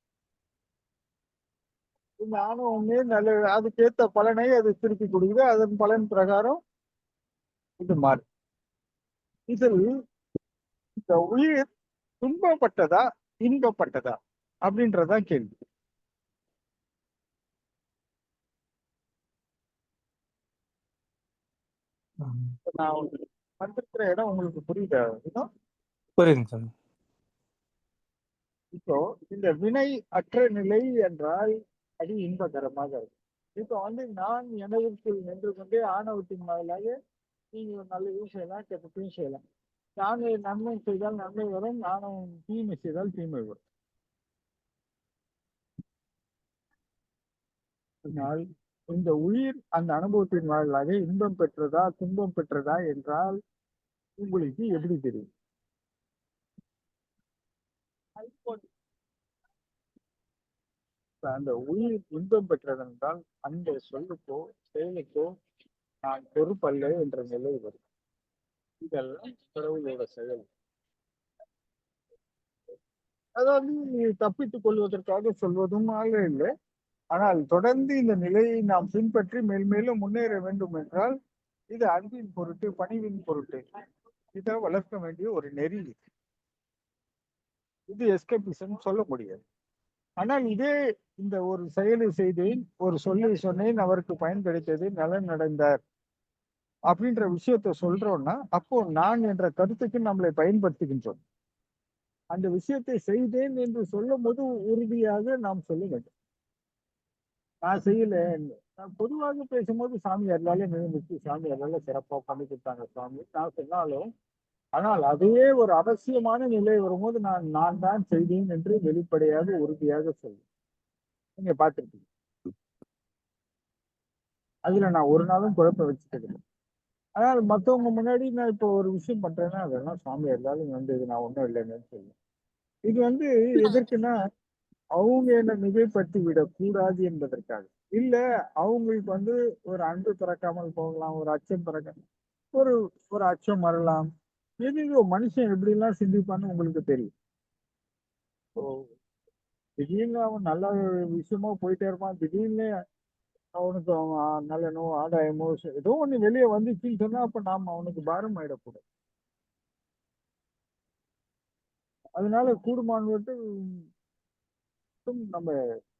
இந்த ஆணவமே நல்ல அதுக்கேத்த பலனை அது திருப்பி கொடுக்குது. அதன் பலன் பிரகாரம் இது மாறு. இதில் இந்த உயிர் துன்பப்பட்டதா இன்பப்பட்டதா அப்படின்றதான் கேள்வி. இப்ப நான் வந்திருக்கிற இடம் உங்களுக்கு புரியுதா? புரியுதுங்க சாமி. இப்போ இந்த வினை அற்ற நிலை என்றால் அது இன்பகரமாக இருக்கும். இப்போ வந்து நான் எனதுக்குள் நின்று கொண்டே ஆணவத்தின் வாயிலாக நீங்க ஒரு நல்லதையும் செய்யலாம், கெட்டதையும் செய்யலாம். நான் நன்மை செய்தால் நன்மை வரும், நானும் தீமை செய்தால் தீமை வரும். ஆனால் இந்த உயிர் அந்த அனுபவத்தின் வாயிலாக இன்பம் பெற்றதா துன்பம் பெற்றதா என்றால் உங்களுக்கு எப்படி தெரியும்? அந்த உயிர் இன்பம் பெற்றதென்றால் அந்த சொல்லுக்கோ செயலுக்கோ நான் பொறுப்பல்ல என்ற நிலை வரும். இதெல்லாம் கடவுளோட செயல். அதாவது தப்பித்துக் கொள்வதற்காக சொல்வதும் இல்லை. ஆனால் தொடர்ந்து இந்த நிலையை நாம் பின்பற்றி மேல்மேலும் முன்னேற வேண்டும் என்றால் இது அன்பின் பொருட்டு, பணிவின் பொருட்டு இதை வளர்க்க வேண்டிய ஒரு நெறி. இது எஸ்கேபிசம் சொல்ல முடியாது. ஆனால் இதே இந்த ஒரு செயலை செய்தேன், ஒரு சொல்லை சொன்னேன், அவருக்கு பயன் கிடைத்தது, நலன் அடைந்தார் அப்படின்ற விஷயத்த சொல்றோம்னா அப்போ நான் என்ற கருத்துக்கு நம்மளை பயன்படுத்துகின்றோம். அந்த விஷயத்தை செய்தேன் என்று சொல்லும் போது உறுதியாக நாம் சொல்ல வேண்டும். நான் செய்யல. நான் பொதுவாக பேசும்போது சாமி அருளாலே நினைவுச்சு, சாமி அருளால சிறப்பா பண்ணி கொடுத்தாங்க சாமி நான் சொன்னாலும், ஆனால் அதுவே ஒரு அவசியமான நிலை வரும்போது நான் தான் செய்தேன் என்று வெளிப்படையாக உறுதியாக சொல்லுவேன். நீங்க பார்த்திருப்பீங்க. அதுல நான் ஒரு நாளும் குழப்பம் வச்சுக்கிறது. ஆனால் மற்றவங்க முன்னாடி நான் இப்போ ஒரு விஷயம் பண்றேன்னா அதெல்லாம் சாமி அருளாலும் வந்து இது நான் ஒன்றும் இல்லைன்னு சொல்லுவேன். இது வந்து எதற்குன்னா அவங்க என்ன மிகைப்படுத்தி விடக்கூடாது என்பதற்காக. இல்ல அவங்களுக்கு வந்து ஒரு அன்பு பிறக்காமல் போகலாம், ஒரு அச்சம் பிறக்க ஒரு ஒரு அச்சம் வரலாம். எது மனுஷன் எப்படி எல்லாம் சிந்திப்பான்னு உங்களுக்கு தெரியும். ஓ, திடீர்னு அவன் நல்ல விஷயமா போயிட்டே இருப்பான், திடீர்னு அவனுக்கு அவன் நல்லனோ ஆதாயமோ ஏதோ ஒண்ணு வெளியே வந்துச்சுன்னு சொன்னா அப்ப நாம அவனுக்கு பாரம் ஆயிடக்கூடாது. அதனால கூடுமானவர்கள் நம்ம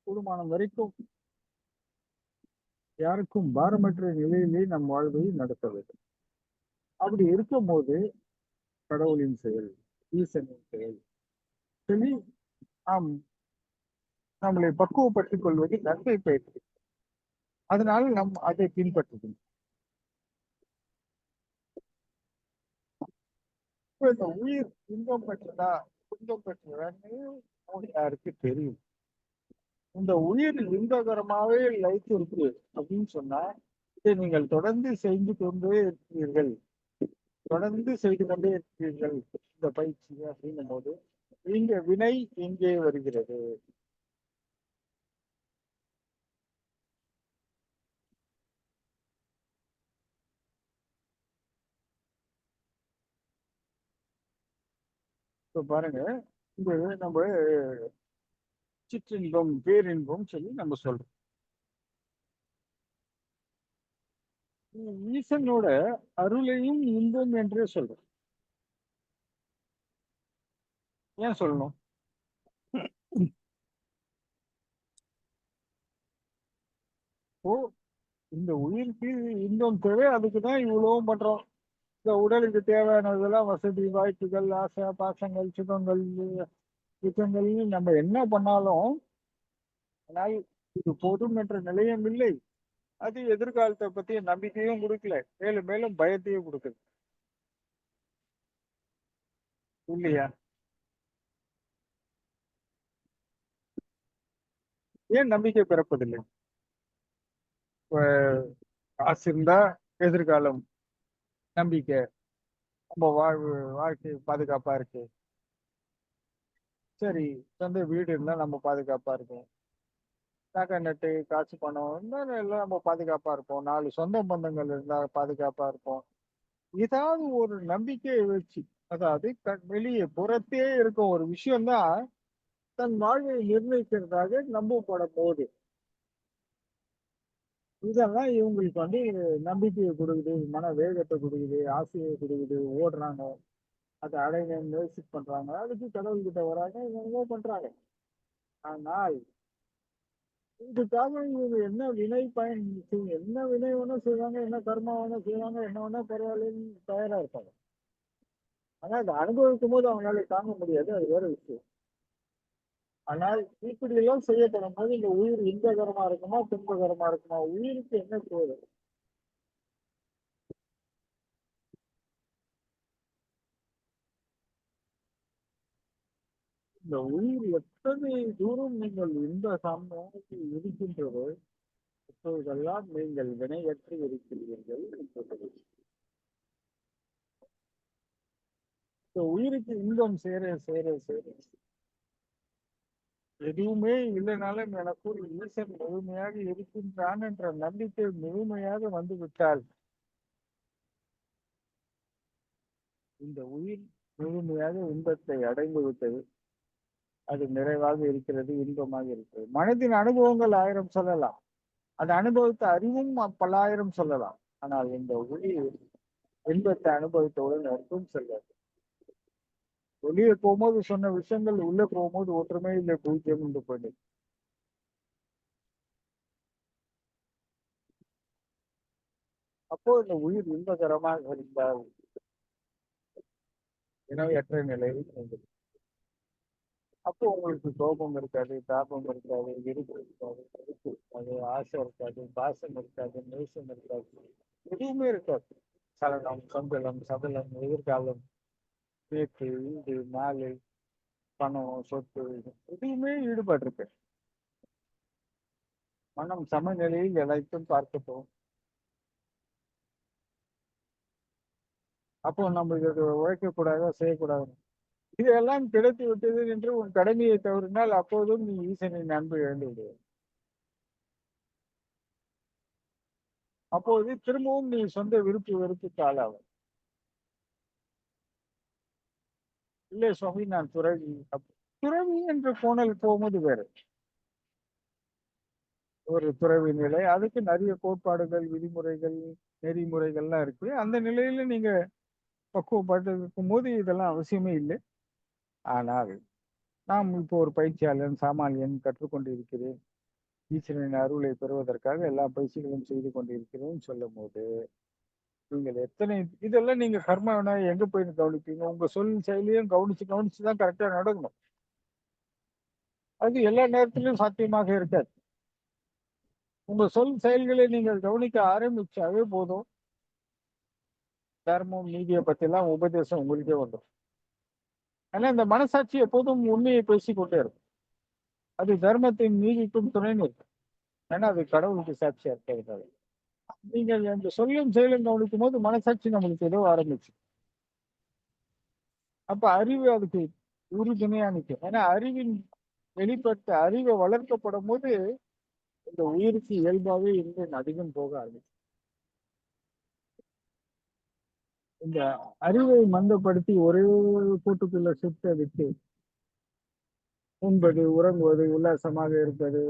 கூடுமானம் வரைக்கும் யாருக்கும் பாரமற்ற நிலையிலே நம் வாழ்வை நடத்த வேண்டும். அப்படி இருக்கும்போது கடவுளின் செயல், ஈசனின் செயல் சொல்லி நாம் நம்மளை பக்குவப்படுத்திக் கொள்வது நன்மை பயிற்சி. அதனால நம் அதை பின்பற்றுகிறோம். இப்ப இந்த உயிர் இன்பம் பெற்றதா துன்பம் பெற்றதான்னு யாருக்கு தெரியும்? இந்த உயிர் இன்பகரமாவே லைஃப் இருக்கு அப்படின்னு சொன்னா இதை நீங்கள் தொடர்ந்து செய்து கொண்டே இருக்கிறீர்கள், தொடர்ந்து செய்து கொண்டே இருக்கிறீர்கள் இந்த பயிற்சி அப்படின்னும் போது இங்க வினை எங்கே வருகிறது? இப்ப பாருங்க, இது நம்ம சிற்றின்பம் பேரின்பம் சொல்லி நம்ம சொல்றோம். ஈசனோட அருளையும் இன்பம் என்றே சொல்றோம். ஏன் சொல்லணும்? ஓ, இந்த உயிருக்கு இன்பம் தேவை, அதுக்குதான் இவ்வளவும் பண்றோம். இந்த உடலுக்கு தேவையானதெல்லாம் வசதி வாய்ப்புகள் ஆசை பாசங்கள் சுகங்கள் சுகங்கள் நம்ம என்ன பண்ணாலும் ஆனால் இது போதும் என்ற நிலையம் இல்லை. அது எதிர்காலத்தை பத்திய நம்பிக்கையும் கொடுக்கல, மேலும் மேலும் பயத்தையும் கொடுக்குது இல்லையா? ஏன் நம்பிக்கை பிறப்பதில்லை? இப்ப காசு இருந்தா எதிர்காலம் நம்பிக்கை, நம்ம வாழ்க்கை பாதுகாப்பா இருக்கு. சரி, சொந்த வீடு இருந்தா நம்ம பாதுகாப்பா இருக்கும். நகை நட்டு காசு பணம் இருந்தா எல்லாம் நம்ம பாதுகாப்பா இருப்போம். 4 சொந்த பந்தங்கள் இருந்தா பாதுகாப்பா இருப்போம். ஏதாவது ஒரு நம்பிக்கையை வச்சு, அதாவது வெளியே புறத்தே இருக்க ஒரு விஷயம்தான் தன் வாழ்வை நிர்ணயிக்கிறதாக நம்பப்பட போகுது. இதெல்லாம் இவங்களுக்கு நம்பிக்கையை கொடுக்குது, மன வேகத்தை கொடுக்குது, ஆசையை கொடுக்குது, ஓடுறாங்க, அதை அடைய முயற்சி பண்றாங்க, அதுக்கு கடவுள்கிட்ட வராங்க, என்னென்னமோ பண்றாங்க. ஆனால் இதுக்காக இவங்க என்ன வினை பயன் என்ன வினை வேணா செய்வாங்க, என்ன கர்மா வேணா செய்வாங்க, என்ன வேணா பரவாயில்லன்னு தயாரா இருப்பாங்க. ஆனா அதை அனுபவிக்கும் போது அவங்களால தாங்க முடியாது, அது வேற விஷயம். ஆனால் இப்படி எல்லாம் செய்யப்படும் போது இந்த உயிர் இன்பகரமா இருக்குமா துன்பகரமா இருக்குமா? உயிருக்கு என்ன தேவை? இந்த உயிர் எத்தனை தூரம் நீங்கள் இன்ப சமூகத்தில் இருக்கின்றதோ அப்போதெல்லாம் நீங்கள் வினையற்று இருக்கிறீர்கள் என்பது. இந்த உயிருக்கு இன்பம் சேர சேர சேர எதுவுமே இல்லைனாலும் எனக்குள் ஈசன் முழுமையாக இருக்கின்றான் என்ற நம்பிக்கை முழுமையாக வந்து விட்டால் இந்த உயிர் முழுமையாக இன்பத்தை அடைந்து விட்டது. அது நிறைவாக இருக்கிறது, இன்பமாக இருக்கிறது. மனதின் அனுபவங்கள் 1000 சொல்லலாம், அது அனுபவித்த அறிவும் பல்லாயிரம் சொல்லலாம். ஆனால் இந்த உயிர் இன்பத்தை அனுபவித்தவுடன் அர்த்தம் செல்லாது. வெளியே போகும்போது சொன்ன விஷயங்கள் உள்ள போகும்போது ஒற்றுமை இல்லை, பூஜ்யம் என்று போயிடு. அப்போ இந்த உயிர் இன்பகரமாக இருந்தால் இனவையற்ற நிலையில் இருந்தது. அப்போ உங்களுக்கு கோபம் இருக்காது, தாபம் இருக்காது, வெறுப்பு இருக்காது, வெறுப்பு இருக்காது, ஆசை இருக்காது, பாசம் இருக்காது, நேசம் இருக்காது, எதுவுமே இருக்காது. சலனம் சம்பளம் சபலம் எதிர்காலம் நேற்று இன்று நாளை பணம் சொத்து எதுவுமே ஈடுபாடு இருக்கு. மனம் சமநிலையில் எதைத்தும் பார்க்கட்டும். அப்போ நம்ம இதை உழைக்கக்கூடாதா செய்யக்கூடாது. இதெல்லாம் கிடைத்து விட்டது என்று உன் கடமையை தவறினால் அப்போதும் நீ ஈசனின் அன்பு இழந்து விடுவாய். அப்போது திரும்பவும் நீ சொந்த விருப்பு வெறுப்புக்கு ஆளாகும். இல்லை சுவாமி, நான் துறவி. துறவி என்ற கோணல் போகும்போது வேற ஒரு துறவி நிலை, அதுக்கு நிறைய கோட்பாடுகள் விதிமுறைகள் நெறிமுறைகள்லாம் இருக்கு. அந்த நிலையில நீங்க பக்குவப்பட்டு இருக்கும் போது இதெல்லாம் அவசியமே இல்லை. ஆனால் நாம் இப்போ ஒரு பயிற்சியாளன் சாமானியன் கற்றுக்கொண்டு இருக்கிறேன், ஈஸ்வரனின் அருளை பெறுவதற்காக எல்லா பயிற்சிகளும் செய்து கொண்டிருக்கிறேன் சொல்லும் போது நீங்கள் எத்தனை இதெல்லாம் நீங்க கர்மாவனா எங்க போய் கவனிப்பீங்க? உங்க சொல் செயலையும் கவனிச்சு கவனிச்சுதான் கரெக்டா நடக்கணும். அது எல்லா நேரத்திலும் சாத்தியமாக இருக்காது. உங்க சொல் செயல்களை நீங்கள் கவனிக்க ஆரம்பிச்சாவே போதும், தர்மம் நீதியை பத்தி எல்லாம் உபதேசம் உங்களுக்கே வந்துடும். ஆனா இந்த மனசாட்சி எப்போதும் உண்மையை பேசிக்கொண்டே இருக்கும். அது தர்மத்தின் நீதிக்கும் துணை நிற்கும். ஏன்னா அது கடவுளுக்கு சாட்சியா இருக்கிறது. நீங்கள் இந்த சொல்லும் செயலும் கவனிக்கும் போது மனசாட்சி நம்மளுக்கு ஏதோ ஆரம்பிச்சு, அப்ப அறிவு அதுக்கு உறுதுணையா நிற்கும். ஏன்னா அறிவின் வெளிப்பட்ட அறிவை வளர்க்கப்படும் போது இந்த உயிருக்கு இயல்பாவே இன்னும் அதிகம் போக ஆரம்பிச்சு. இந்த அறிவை மந்தப்படுத்தி ஒரே கூட்டுக்குள்ள சுத்த விட்டு உண்பது, உறங்குவது, உல்லாசமாக இருப்பது,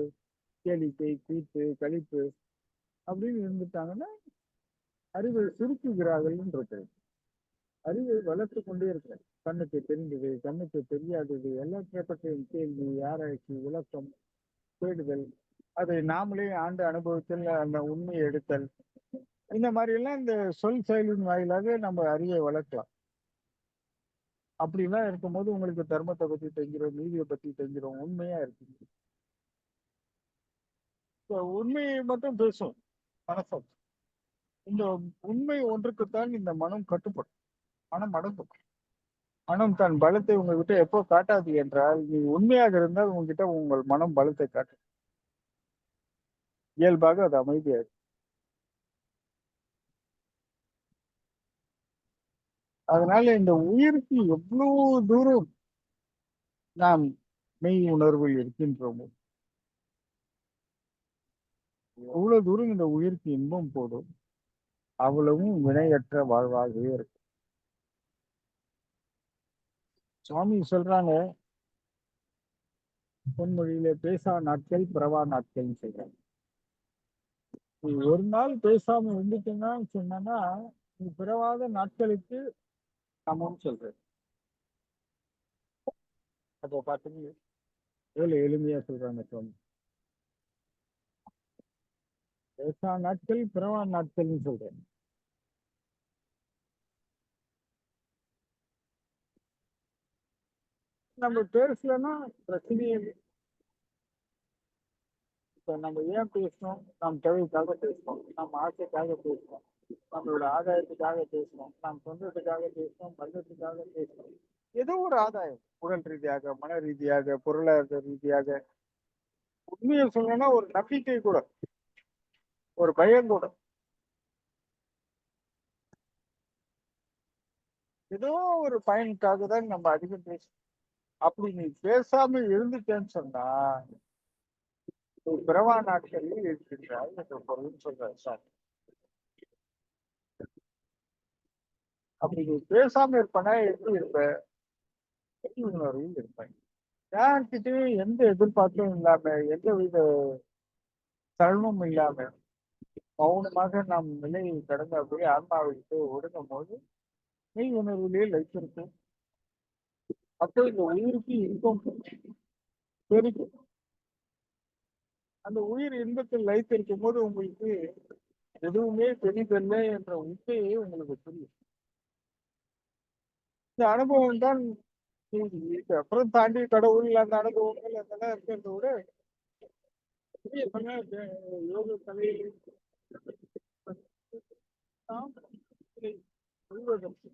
கேளிக்கை, கூத்து, களிப்பு அப்படின்னு இருந்துட்டாங்கன்னா அறிவை சுருக்குகிறார்கள் இருக்கு. அறிவை வளர்த்து கொண்டே இருக்கிறேன். கண்ணுக்கு தெரிந்தது, கண்ணுக்கு தெரியாதது, எல்லாற்றை பற்றியும் கேள்வி, ஆராய்ச்சி, விளக்கம், தேடுதல், அதை நாமளே ஆண்டு அனுபவத்தில் அந்த உண்மையை எடுத்தல், இந்த மாதிரி எல்லாம் இந்த சொல் செயலின் வாயிலாக நம்ம அறிவை வளர்க்கலாம். அப்படிலாம் இருக்கும்போது உங்களுக்கு தர்மத்தை பத்தி தெரிஞ்சிடும், நீதியை பத்தி தெரிஞ்சிடும், உண்மையா இருக்கு. உண்மையை மட்டும் பேசும் மனசம். இந்த உண்மை ஒன்றுக்குத்தான் இந்த மனம் கட்டுப்படும். மனம் அடங்கும். மனம் தன் பலத்தை உங்ககிட்ட எப்போ காட்டாது என்றால், நீ உண்மையாக இருந்தால் உங்ககிட்ட உங்கள் மனம் பலத்தை காட்டும். இயல்பாக அது அமைதியாகும். அதனால இந்த உயிருக்கு எவ்வளவு தூரம் நாம் மெய் உணர்வில் இருக்கின்றோமோ எவ்வளவு தூரம் இந்த உயிருக்கு இன்பம் போடும், அவ்வளவும் வினையற்ற வாழ்வாகவே இருக்கும். சுவாமி சொல்றாங்க, பொன்மொழியில பேசா நாட்கள் பிறவா நாட்கள் சொல்றாங்க. நீ ஒரு நாள் பேசாம இருந்துட்டேன்னா சொன்னா நீ பிறவாத நாட்களுக்கு சமம் சொல்றேன். அப்போ பாத்தீங்க எவ்வளவு எளிமையா சொல்றாங்க சுவாமி. பேசா நாட்கள் பிறவா நாட்கள்னு சொல்றேன். நம்ம பேசலன்னா பிரச்சனையே இல்லை. இப்ப நம்ம ஏன் பேசணும்? நம் தேவைக்காக பேசணும், நம்ம ஆசைக்காக பேசணும், நம்மளோட ஆதாயத்துக்காக பேசணும், நம் சொந்தத்துக்காக பேசணும், பந்தத்துக்காக பேசணும். ஏதோ ஒரு ஆதாயம், உடல் ரீதியாக, மன ரீதியாக, பொருளாதார ரீதியாக. உண்மையை சொல்லணும்னா ஒரு நம்பிக்கை கூட, ஒரு பயம் கூட, ஏதோ ஒரு பயனுக்காக தான் நம்ம அதிகம் பேசணும். அப்படி நீ பேசாம இருந்துட்டேன்னு சொன்னா பிறவா நாட்களில் இருக்கின்றாய் என்ற பொருள் சொல்ற சார். அப்படி நீ பேசாம இருப்பனா எப்படி இருப்ப? உணர்வில் இருப்பாய். யார்கிட்டயும் எந்த எதிர்பார்ப்பும் இல்லாம, எந்த வித தருணமும் இல்லாம மௌனமாக நாம் நிலையை கடந்து அப்படியே ஆன்மாவிட்டு ஒடுங்கும் போது மெய் உணர்விலே வைத்திருக்கும். அப்போ இந்த உயிருக்கு இன்பம் பெருகும். அந்த உயிர் இன்பத்தில் வைத்திருக்கும் போது உங்களுக்கு எதுவுமே பெரிதல்ல என்ற உண்மையே உங்களுக்கு புரியும். இந்த அனுபவம் தான் இருக்கு. அப்புறம் தாண்டி கடவுள் அந்த அனுபவங்கள் அதெல்லாம் இருக்கிறத விட யோக கலையை சொல்வதற்கு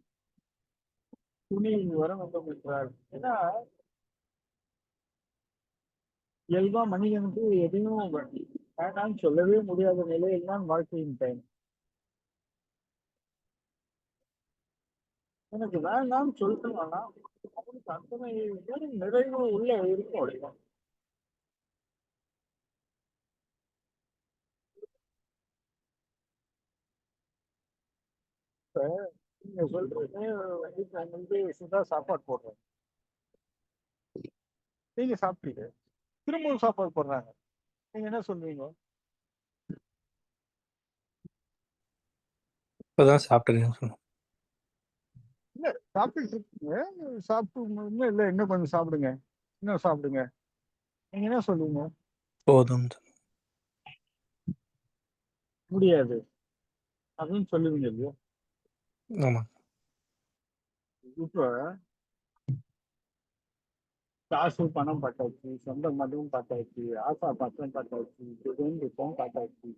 துணியில் வர வேண்டும் என்றார். ஏன்னா இயல்பா மனிதனுக்கு எதையும் வேண்டாம்னு சொல்லவே முடியாத நிலையில் தான் வாழ்க்கையின் பயன். எனக்கு வேண்டாம்னு சொல்லணும்னா அவனுக்கு அத்தனை நிறைவு உள்ள இருக்கும். அடையும் இப்ப நீங்க சொல்றது வந்து சுதா சாப்பாடு போடுறேன், நீங்க சாப்பிட்டீங்க, திரும்பவும் சாப்பாடு போடுறாங்க, நீங்க என்ன சொல்றீங்க? இப்பதான் சாப்பிட்டேன்னு சொன்னேன். இல்ல சாப்பிட்டு இருக்கீங்க, சாப்பிட்டு இன்னும் இல்ல இன்னும் கொஞ்சம் சாப்பிடுங்க, இன்னும் சாப்பிடுங்க, நீங்க என்ன சொல்லுவீங்க? போதும். முடியாது அப்படின்னு சொல்லுவீங்க இல்லையா? ஆமா. இப்ப காசு பணம் பார்த்தாச்சு, சொந்த மதமும் பார்த்தாச்சு, ஆசா பாத்திரம் பார்த்தாச்சு, துன்பம் பார்த்தாச்சு,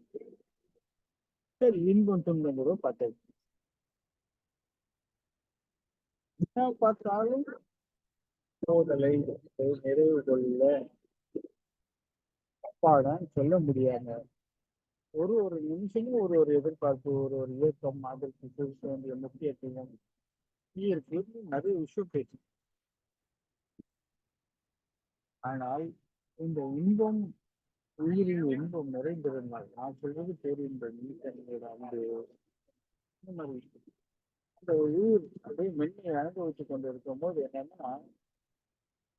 சரி இன்பம் துன்பம் கூட பார்த்தாச்சு. என்ன பார்த்தாலும் சோதனை நிறைவு கொள்ள அப்பாடான்னு சொல்ல முடியாம ஒரு நிமிஷமும் ஒரு எதிர்பார்ப்பு, ஒரு இயக்கம், அதற்கு செலுத்த வேண்டிய முக்கியத்துவம் ஈர்ப்பு, நிறைய விஷயம் பேச்சு. ஆனால் இந்த இன்பம் உயிரில் இன்பம் நிறைந்திருந்தால், நான் சொல்றது பேரின்பம், அந்த இந்த மாதிரி விஷயம் இந்த உயிர் அப்படியே மென்மை அனுபவித்துக் கொண்டு இருக்கும் போது என்னன்னா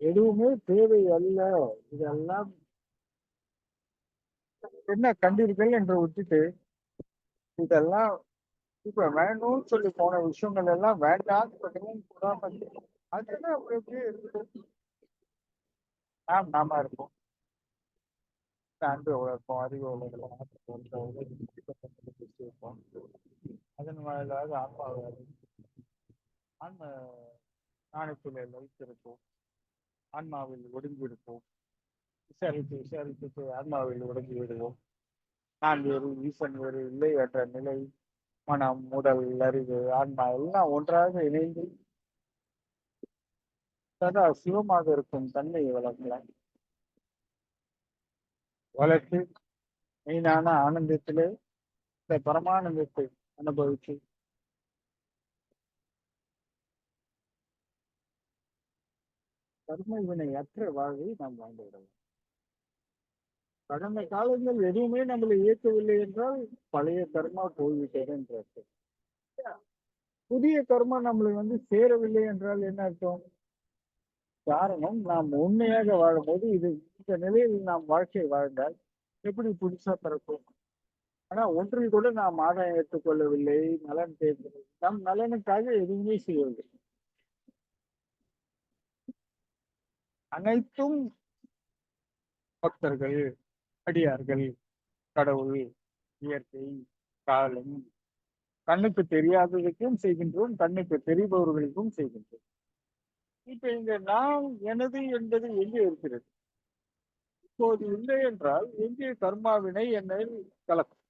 எதுவுமே தேவை அல்ல, இதெல்லாம் என்ன கண்டீர்கள் என்று விட்டுட்டு இதெல்லாம் இப்ப வேணும்னு சொல்லி போன விஷயங்கள் எல்லாம் வேண்டாம்னு சொல்லவும் கூடாம அதெல்லாம் அப்படி அப்படியே இருக்குது. நாம இருப்போம், அன்பு வளர்ப்போம், அறிவு வளர்ப்போம், இருப்போம். அதன் வாயிலாக ஆன்மாவை ஆன்ம ஞானத்திலே வைத்திருப்போம், ஆன்மாவில் ஒடுங்கி இருப்போம், விசாரித்து ஆன்மாவில் ஒடுங்கி விடுவோம். நான் வேறு ஈசன் வேறு இல்லை என்ற நிலை, மனம், உடல், அறிவு, ஆன்மா எல்லாம் ஒன்றாக இணைந்து சதா சிவமாக இருக்கும் தன்மையை வளர்க்கலாம். வளர்த்து மெயினான ஆனந்தத்திலே இந்த பரமானந்தத்தை அனுபவித்து கர்ம வினை அற்ற வாழ்வை நாம் வாழ்ந்து விடலாம். கடந்த காலங்கள் எதுவுமே நம்மளை இயக்கவில்லை என்றால் பழைய கர்மா போய்விட்டது என்ற அர்த்தம். புதிய கர்மா நம்மளை சேரவில்லை என்றால் என்ன அர்த்தம்? காரணம், நாம் உண்மையாக வாழும்போது இந்த நிலையில் நாம் வாழ்க்கை வாழ்ந்தால் எப்படி புதுசா பிறக்கும்? ஆனா ஒன்றில் கூட நாம் ஆதாயம் ஏற்றுக்கொள்ளவில்லை, நலன் தேர்ந்தது, நம் நலனுக்காக எதுவுமே செய்யவில்லை. அனைத்தும் பக்தர்கள், அடியார்கள், கடவுள், இயற்கை, காலம், கண்ணுக்கு தெரியாததுக்கும் செய்கின்றோம், கண்ணுக்கு தெரிபவர்களுக்கும் செய்கின்றோம். இப்ப இங்க நான் எனது என்பது எங்கே இருக்கிறது? இப்போது இல்லை என்றால் எங்கே கர்மாவினை என்னை கலக்கும்?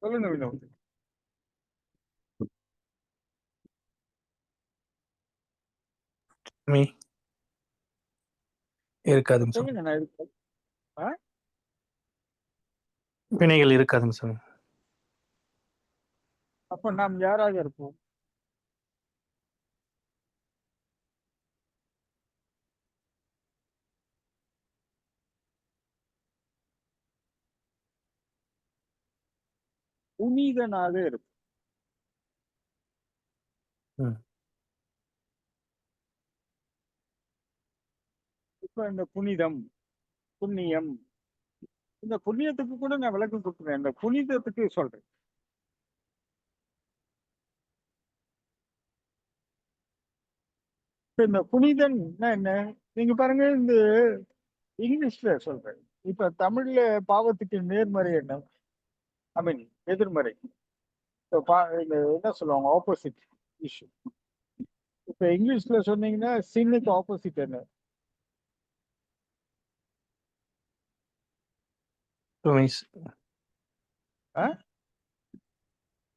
சொல்லுங்க வினோத். இருக்காதுங்க சாமி. சொல்லுங்க. நான் இருக்கேன். வினைகள் இருக்காதுங்க சாமி. அப்ப நாம் யாராக இருப்போம்? புனிதனாக இருப்போம். இப்ப இந்த புனிதம், புண்ணியம், இந்த புண்ணியத்துக்கு கூட நான் விளக்கம் கொடுக்குறேன். இந்த புனிதத்துக்கு சொல்றேன். இந்த புனிதன்னா என்ன? நீங்க பாருங்க, இந்த இங்கிலீஷ்ல சொல்றேன். இப்ப தமிழ்ல பாவத்துக்கு நேர்மறை என்ன? ஐ மீன் எதிர்மறை. இந்த என்ன சொல்லுவாங்க, ஆப்போசிட் இஷ்யூ. இப்ப இங்கிலீஷ்ல சொன்னீங்கன்னா சின்னுக்கு ஆப்போசிட் என்ன?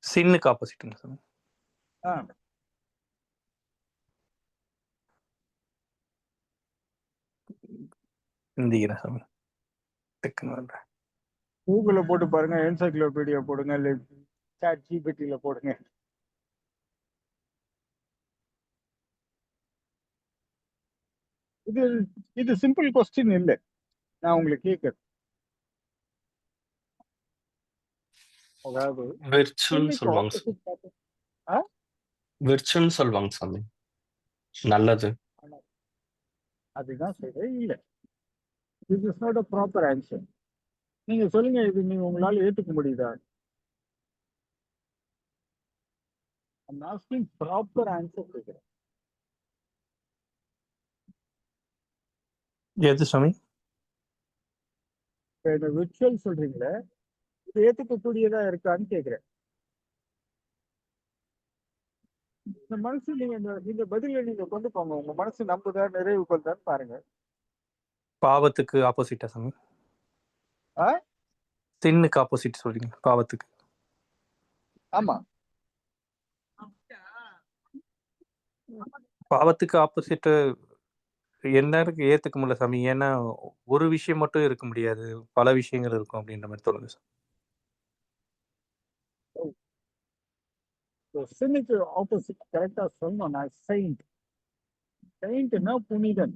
சின்னுக்கு ஆப்போசிட்ங்க சாமி. இந்திக்கிறேன் சாமி. கூகுள்ல போட்டு பாருங்க, என்சைக்ளோபீடியா போடுங்க, இல்லை சாட் ஜிபிடில போடுங்க. இது சிம்பிள் கொஸ்டின் இல்லை, நான் உங்களுக்கு கேட்கிறேன். அதாவது விர்ச்சுவல்னு சொல்லுவாங்க விர்ச்சுவல்னு சொல்லுவாங்க சாமி. நல்லது. அதுதான் சொல்றேன். இல்ல, this is not a proper answer. நீங்க சொல்லுங்க, இது நீங்க உங்களால ஏத்துக்க முடியுதா? I'm asking proper answer கேக்குறேன். எது சாமி? இந்த விர்ச்சுவல் சொல்றீங்களே, இது ஏத்துக்கக்கூடியதா இருக்கான்னு கேக்குறேன். இந்த மனசு நீங்க பதில நீங்க கொண்டு போங்க. உங்க மனசு நம்புதா, நிறைவு கொள்தான்னு பாருங்க. பாவத்துக்கு ஆப்போசிட்டா சாமி? சின்னுக்கு ஆப்போசிட் சொல்றீங்க, பாவத்துக்கு? ஆமா, பாவத்துக்கு ஆப்போசிட் என்னருக்கு ஏத்துக்க முடியல சாமி. ஏன்னா ஒரு விஷயம் மட்டும் இருக்க முடியாது, பல விஷயங்கள் இருக்கும் அப்படின்ற மாதிரி தோணுது சார். சின்னுக்கு ஆப்போசிட் கரெக்டா சொல்லணும். நான் செயின்ட். செயின்ட்னா புனிதன்.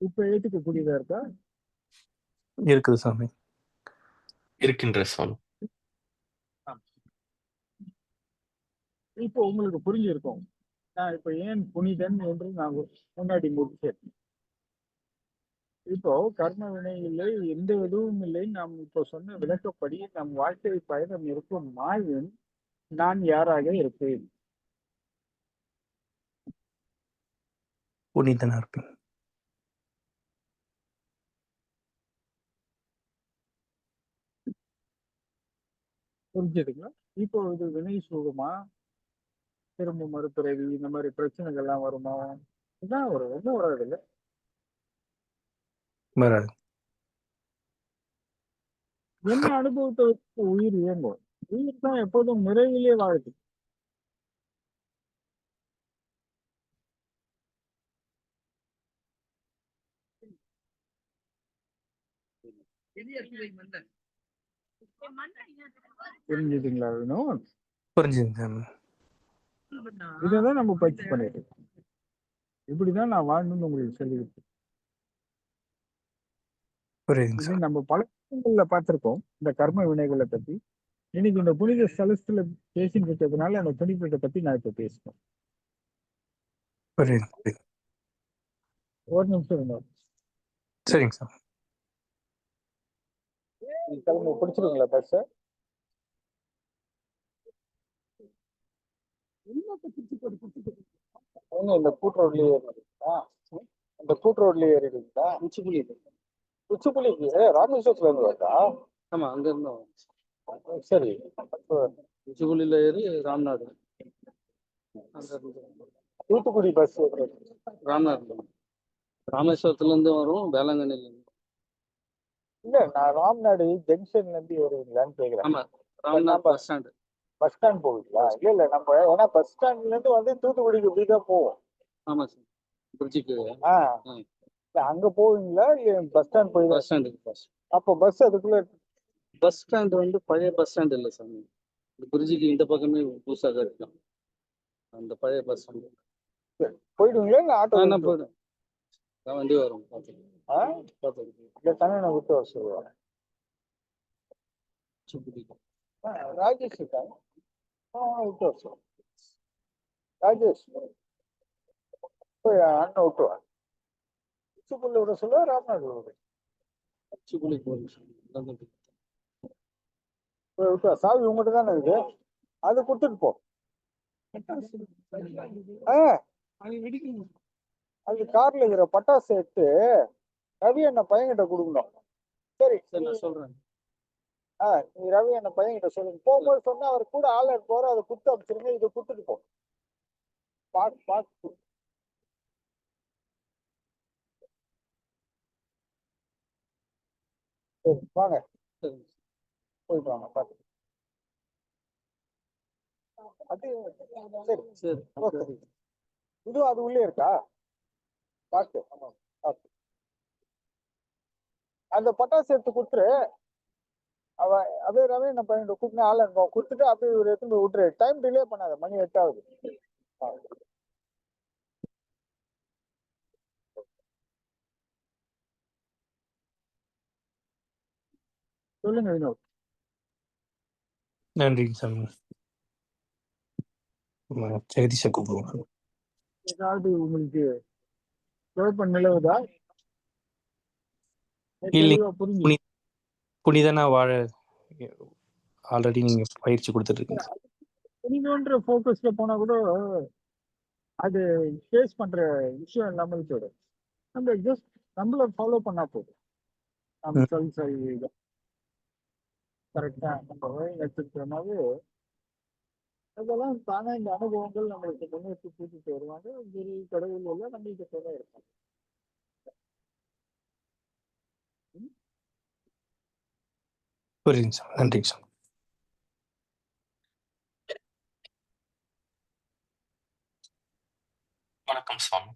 இப்ப ஏத்துக்கக்கூடியதா இருக்கா? இருக்குது சாமி. இருக்கின்ற சுவாமி. இப்போ உங்களுக்கு புரிஞ்சிருக்கும். நான் இப்ப ஏன் புனிதன் என்று நான் முன்னாடி முடிச்சேன். இப்போ கர்ம வினை இல்லை, எந்த இதுவும் இல்லை. நாம் இப்போ சொன்ன விளக்கப்படி நம் வாழ்க்கை பயணம் இருக்கும் மாயின் நான் யாராக இருப்பேன்? புனிதனா இருப்பேன். புரிஞ்சுதுங்களா? இப்போ இது வினை சுகமா, திரும்ப மறுபிறவி, இந்த மாதிரி பிரச்சனைகள்லாம் வருமா? இதான் வரும், ஒன்றும் வராது இல்லை. வராது. என்ன அனுபவத்தை வச்சு உயிர் இயங்கும்? உயிர் தான் எப்போதும் நிறைவிலே வாழுது. புரிஞ்சுதுங்களா வினோத்? புரிஞ்சுது சாமி. இதைதான் நம்ம பயிற்சி பண்ணிட்டு இருக்கோம். இப்படிதான் நான் வாழணும்னு உங்களுக்கு சொல்லிவிட்டு, புரியுதுங்க இது சாமி. நம்ம பல விஷயங்கள்ல பார்த்திருக்கோம் இந்த கர்ம வினைகளை பத்தி. இன்னைக்கு இந்த புனித ஸ்தலத்துல பேசிட்டு இருக்கிறதுனால அந்த புனிதத்தை பத்தி நான் இப்ப பேசுறேன். புரியுது புரியுது. ஒரு நிமிஷம் இருங்க. சரிங்க சாமி. கிளம்பி பிடிச்சிருங்களா பஸ்? இந்த கூட்டுரோட்லயே ஏறிடுங்களா? இந்த கூட்டுரோட்லயே ஏறிடுங்களா? உச்சிப்புலிக்கு ராமேஸ்வரத்துல இருந்து வருதா? ஆமா, அங்க இருந்து சரி. உச்சிகுளியில ஏறி ராம்நாடு, அங்க இருந்து தூத்துக்குடி பஸ் ராம்நாடு, ராமேஸ்வரத்துல இருந்து வரும், வேளாங்கண்ணில இருந்து. இல்ல, நான் ராம்நாடு ஜங்ஷன்ல இருந்து ஏறுவீங்களான்னு கேக்குறேன். ஆமா, Ramnad bus stand. Bus stand போவீங்களா? இல்ல நம்ம ஏன்னா பஸ் ஸ்டாண்ட்ல இருந்து வந்து தூத்துக்குடிக்கு இப்படிதான் போவோம். ஆமா சார், பிரிட்ஜுக்கு. இல்ல அங்க போவீங்களா இல்ல பஸ் ஸ்டாண்ட் போய்? பஸ் ஸ்டாண்டுக்கு பஸ். அப்போ பஸ் அதுக்குள்ள பஸ் ஸ்டாண்ட் வந்து பழைய பஸ் ஸ்டாண்ட் இல்லை சாமி, இந்த பிரிட்ஜுக்கு இந்த பக்கமே புதுசாக இருக்கும் அந்த பழைய பஸ் ஸ்டாண்டு. போயிடுவீங்களா இல்ல ஆட்டோ? நான் போயிடும், வண்டி வரும் பார்த்துக்கிட்டு. இல்ல தானே நான் விட்டு வர சொல்லுவேன். ராஜேஷ் இருக்காங்க, விட்டு வர சொல்லுவேன். ராஜேஷ் போய் அண்ணன் விட்டுவான். உச்சிக்குள்ள விட சொல்லுவா, ராம்நாடு விட உச்சிக்குள்ளி போயிடும். போய் விட்டுவா. சாவி உங்ககிட்ட தானே இருக்கு, அது கொடுத்துட்டு போ. அது கார்ல இருக்கிற பட்டாசு எடுத்து ரவி அண்ணன் பையன்கிட்ட கொடுக்கணும். சரி சரி, நான் சொல்றேன். நீ ரவி அண்ணன் பையன்கிட்ட சொல்லுங்க. போகும்போது சொன்னா அவர் கூட ஆள் போற, அதை குடுத்து அமைச்சிருங்க, இதை கொடுத்துட்டு போ. பாக்கு சரி வாங்க, போயிட்டு வாங்க பாத்து. அது சரி சரி, சரி. இதுவும் அது உள்ளே இருக்கா? பாத்து பாத்து அந்த பட்டாசு எடுத்து கொடுத்துரு. அவ அப்படியே ரவி என்ன பையன் கூப்பிட்டு ஆள் இருக்கும், கொடுத்துட்டு அப்படியே ஒரு எடுத்து போய் விட்டுரு. டைம் டிலே பண்ணாத, மணி 8 ஆகுது. சொல்லுங்க வினோத். நன்றிங்க சாமி. ஜெகதீஷை கூப்பிடுவோம். ஏதாவது உங்களுக்கு குழப்பம் நிலவுதா? இல்லை, தெளிவா புரிஞ்சு புனிதனா வாழ ஆல்ரெடி நீங்க பயிற்சி கொடுத்துட்டு இருக்கீங்க. புனிதன்ற ஃபோக்கஸ்ல போனா கூட அது ஃபேஸ் பண்ற விஷயம் இல்லாமல் போயிடும். நம்ம ஜஸ்ட் நம்மள ஃபாலோ பண்ணா போதும். நம்ம சரி கரெக்டா நம்ம எடுத்துக்கிட்டோம்னாவே அதெல்லாம் தானே இந்த அனுபவங்கள் நம்மளுக்கு முன்னேற்றி கூட்டிட்டு வருவாங்க. குரு கடவுள் எல்லாம் நம்மளுக்கு துணை இருப்பாங்க. புரியுதுங்க சார். நன்றிங்க சார். வணக்கம் சுவாமி.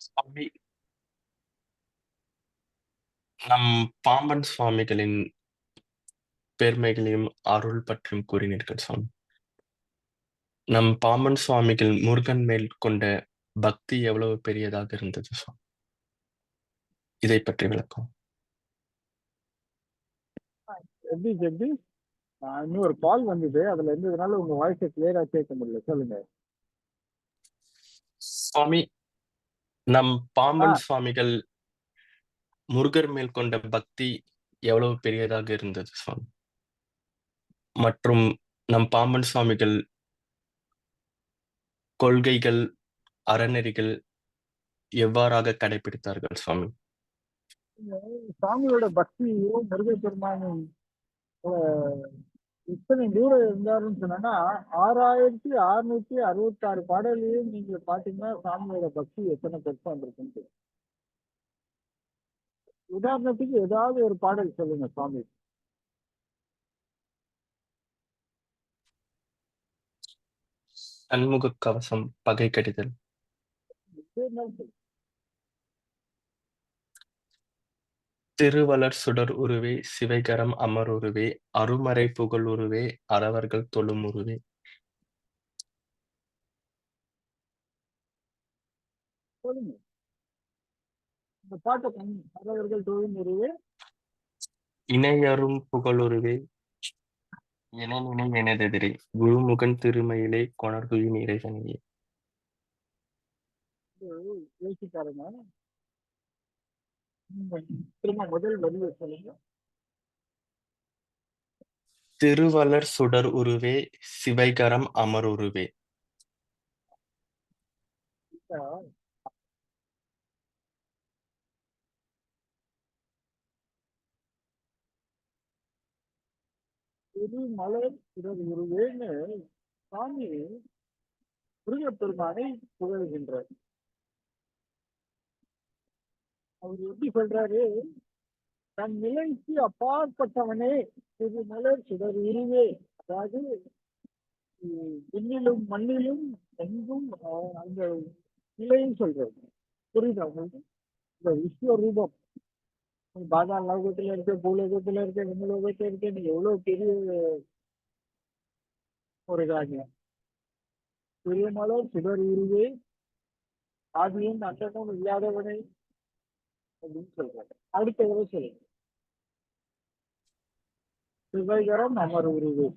சுவாமி, நம் பாம்பன் சுவாமிகளின் பெருமைகளையும் அருள் பற்றியும் கூறினீர்கள் சுவாமி. நம் பாம்பன் சுவாமிகள் முருகன் மேல் கொண்ட பக்தி எவ்வளவு பெரியதாக இருந்தது சுவாமி? இதை பற்றி விளக்கம். எப்படி ஜெகதீஷ்? இன்னும் ஒரு கால் வந்தது, அதுல இருந்ததுனால உங்க வாய்ஸை கிளியரா கேட்க முடியல. சொல்லுங்க. சுவாமி, நம் ஆ பாம்பன் சுவாமிகள் முருகர் மேல் கொண்ட பக்தி எவ்வளவு பெரியதாக இருந்தது சுவாமி? மற்றும் நம் பாம்பன் சுவாமிகள் கொள்கைகள், அறநெறிகள் எவ்வாறாக கடைபிடித்தார்கள் சுவாமி? சாமியோட பக்தியும் முருகப்பெருமானும் இத்தனை தூரம் இருந்தாருன்னு சொன்னா 6666 பாடலையும் நீங்க பாத்தீங்கன்னா சாமியோட பக்தி எத்தனை பெருசா இருந்திருக்குன்னு. உதாரணத்துக்கு ஏதாவது ஒரு பாடல் சொல்லுங்க சாமி. சண்முக கவசம், பகை கடிதல். திருவளர் சுடர் உருவே, சிவைகரம் அமர் உருவே, அருமறை புகழ் உருவே, அறவர்கள் தொழும் உருவே. சொல்லுங்க இந்த பாட்டை. அவர்கள் தொழில் உருவே இணையரும் புகழுருவே, என எனதெதிரே, குருமுகன் திருமயிலே, கொணர்துயின் இறைவனையே. யோசிக்காருங்க. திரும்ப முதல் வரியை சொல்லுங்க. திருவளர் சுடர் உருவே, சிவைகரம் அமர் உருவே. திருமலர் சுடர் உருவேன்னு சாமி முருகப்பெருமானை புகழ்கின்றார். அவர் எப்படி சொல்றாரு? தன் நிலைக்கு அப்பாற்பட்டவனே திருமலர் சுடர் உருவே. அதாவது விண்ணிலும் மண்ணிலும் எங்கும் அந்த நிலையும் சொல்றாரு. புரியுதா உங்களுக்கு? இந்த விஸ்வரூபம் பாதாள லோகத்துல இருக்க, பூலோகத்துல இருக்க, விண்ணுலோகத்துல இருக்க, நீங்க எவ்வளவு பெரிய ஒரு காரியம். திருமலர் சுடர் உருவே, ஆதியும் அந்தமும் இல்லாதவனை அப்படின்னு சொல்றாரு. அடுத்த தடவை சொல்லுங்க. சிவைகரம் அமர் உருவே.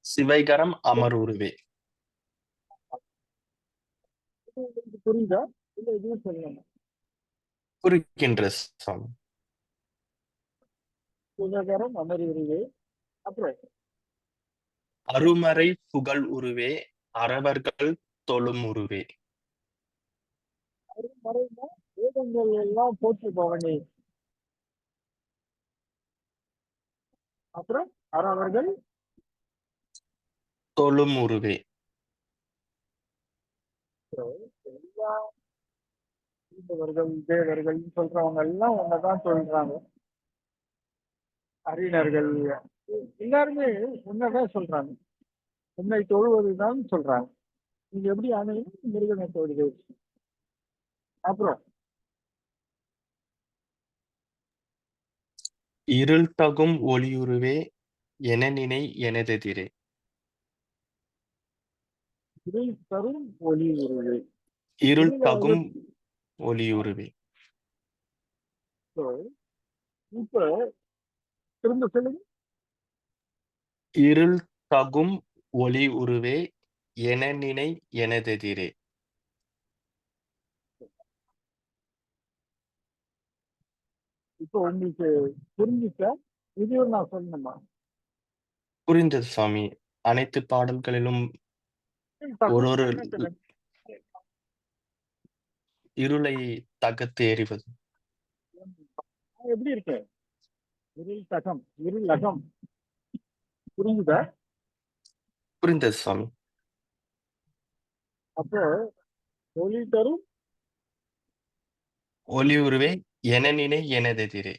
சிவைகரம் அமர் உருவே. புரியுதா? இல்ல எதுவும் சொல்லணும். புரிகின்ற சுவாமி. சிவகரம் அமர் உருவே. அப்புறம் அருமறை புகழ் உருவே, அறவர்கள் தொழும் உருவே. மறைந்த வேதங்கள் எல்லாம் போற்றுபவனே. அப்புறம் அவர்கள் தொழும் உருவே. எல்லா தேவர்கள் சொல்றவங்க எல்லாம் ஒன்னதான் சொல்றாங்க. அறிஞர்கள் எல்லாருமே உன்னதான் சொல்றாங்க. உன்னை தொழுவதுதான் சொல்றாங்க. நீங்க எப்படி ஆனீங்க? முருகனை தொழுது. அப்புறம் இருள் தகும் ஒளியுருவே, என நினை எனதெதிரே. இருள் தரும் ஒளி உருவே. இருள் தகும் ஒளியுருவே. இப்ப திரும்ப சொல்லுங்க. இருள் தகும் ஒளி உருவே, என நினை எனதெதிரே. இப்போ உங்களுக்கு புரிஞ்சுச்சா? இதையும் நான் சொல்லணுமா? புரிந்தது சுவாமி. அனைத்து பாடல்களிலும் ஒரு இருளை தகர்த்து எறிவது. எப்படி இருக்கு? இருள் தகம், இருள் அகம். புரிஞ்சுதா? புரிந்தது சுவாமி. அப்போ ஒளி தரும் ஒளி உருவே, என நினை எனதெதிரே.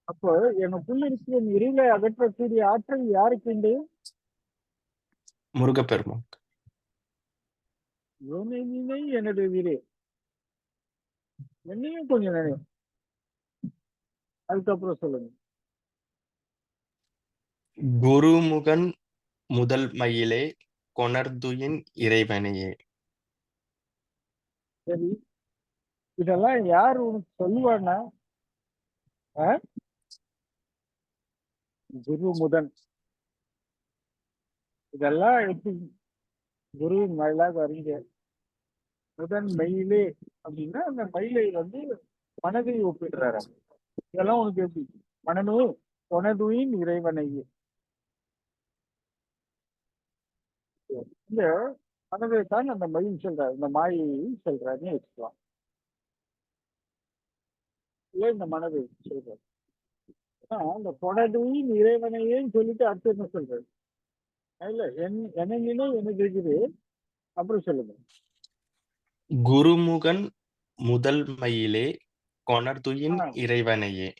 அப்போ எனக்குள்ள இருக்கிற இருளை அகற்றக்கூடிய ஆற்றல் யாருக்கு உண்டு? முருகப்பெருமான். என்னை நினை எனது எதிரே. என்னையும் கொஞ்சம் நினை. அதுக்கப்புறம் சொல்லுங்க. குருமுகன் முதல் மயிலே கொணர்துயின் இறைவனையே. சரி, இதெல்லாம் யார் உனக்கு சொல்லுவானா? ஆ? குரு முதன். இதெல்லாம் எப்படி குருவின் வாயிலாக அறிஞ்ச? முதன் மயிலே அப்படின்னா அந்த மயிலை வந்து மனதை ஒப்பிடுறாரு. இதெல்லாம் உனக்கு எப்படி? மனமே உனதுயின் இறைவனையே. இந்த மனதை தான் அந்த மயில் சொல்றாரு, இந்த மாயை சொல்றாருன்னு வச்சுக்கலாம். ஏன் இந்த மனதை சொல்றாரு? அந்த பொனதுயின் இறைவனையேன்னு சொல்லிட்டு அடுத்து என்ன சொல்றாரு? இல்ல என்னன்னு எனக்கு இருக்குது, அப்புறம் சொல்லுங்க. குருமுகன் முதல் மயிலே கொணர்துயின் ஆ, இறைவனையே.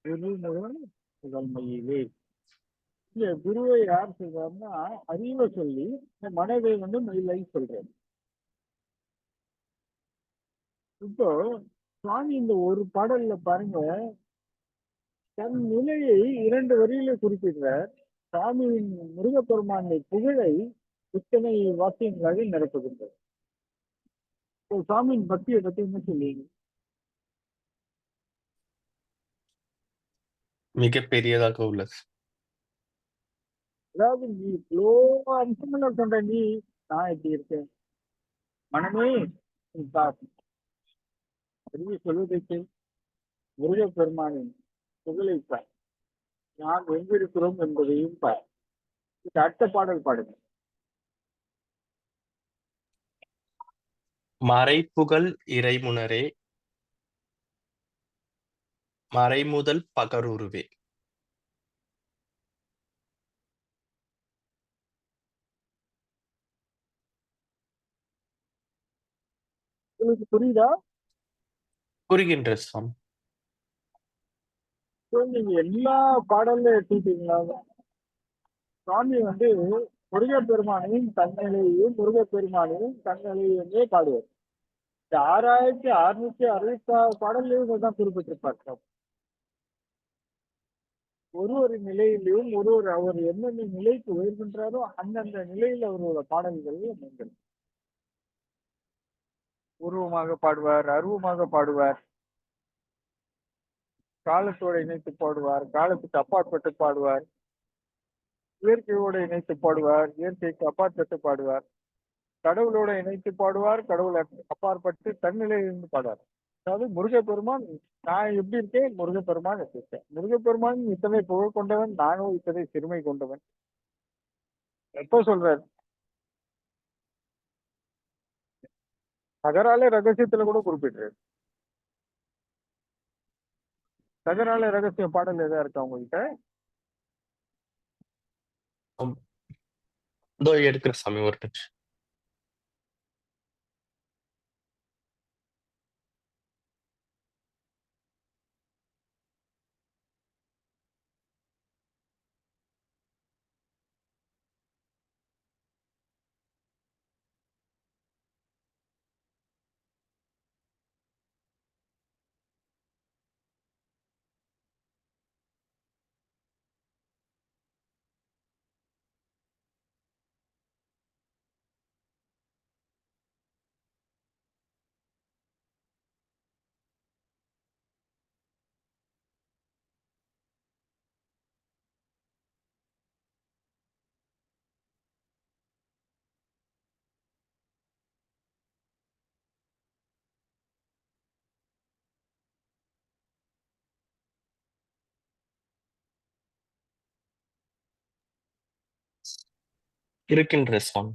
குரு முதல் முதல் மயிலே. இல்ல, குருவை யார் சொல்றாருன்னா அறிவை சொல்லி இந்த மனதை வந்து மயிலை சொல்றாரு. இப்போ சுவாமி இந்த ஒரு பாடல்ல பாருங்க, தன் நிலையை 2 வரியில குறிப்பிடுறார். சாமியின் முருகப்பெருமானை புகழை இத்தனை வாக்கியங்களாக நிரப்புகின்றது. இப்போ சாமியின் பக்தியை பத்தி என்ன சொல்லுவீங்க? மிக பெரியதாக உள்ளது. அதாவது நீ இவ்வளோ அம்சங்களை சொல்ற, நீ நான் எப்படி இருக்கேன் மனமே, நீ பார். அறிவு சொல்வதற்கு முருகப்பெருமானின் புகழை பார், நாம் எங்கிருக்கிறோம் என்பதையும் பார். இது அடுத்த பாடல் பாடுங்க. மறைப்புகழ் இறைமுனரே மறைமுதல் பகருருவே. உங்களுக்கு புரியுதா? புரிகின்ற சுவாமி. So, நீங்க எல்லா பாடல்ல எடுத்துக்கிட்டீங்களா? சுவாமி வந்து முருகப்பெருமானையும் தன்னிலையையும் முருகப்பெருமானையும் தன்னிலையுமே பாடுவார். இந்த 6666 பாடல்லையும் தான் குறிப்பிட்டிருப்பார். ஒரு நிலையிலையும் அவர் என்னென்ன நிலைக்கு உயர்கின்றாரோ அந்தந்த நிலையில் அவரோட பாடல்கள் நீங்கள் உருவமாக பாடுவார், அருவமாக பாடுவார், காலத்தோடு இணைத்து பாடுவார், காலத்துக்கு அப்பாற்பட்டு பாடுவார், இயற்கையோடு இணைத்து பாடுவார், இயற்கைக்கு அப்பாற்பட்டு பாடுவார், கடவுளோட இணைத்து பாடுவார், கடவுள் அப்பாற்பட்டு தன்னிலையிலிருந்து பாடுவார். அதாவது முருகப்பெருமான் நான் எப்படி இருக்கேன், முருகப்பெருமான் எப்படி இருக்கேன். முருகப்பெருமான் இத்தனை புகழ் கொண்டவன், நானும் இத்தனை சிறுமை கொண்டவன். எப்ப சொல்றாரு? சகரால ரகசியத்துல கூட குறிப்பிடுறாரு. சகரால ரகசிய பாடல் எதா இருக்கா உங்ககிட்ட? இதோ எடுக்கிற சாமி ஒரு touch. இருக்கின்ற சுவாமி.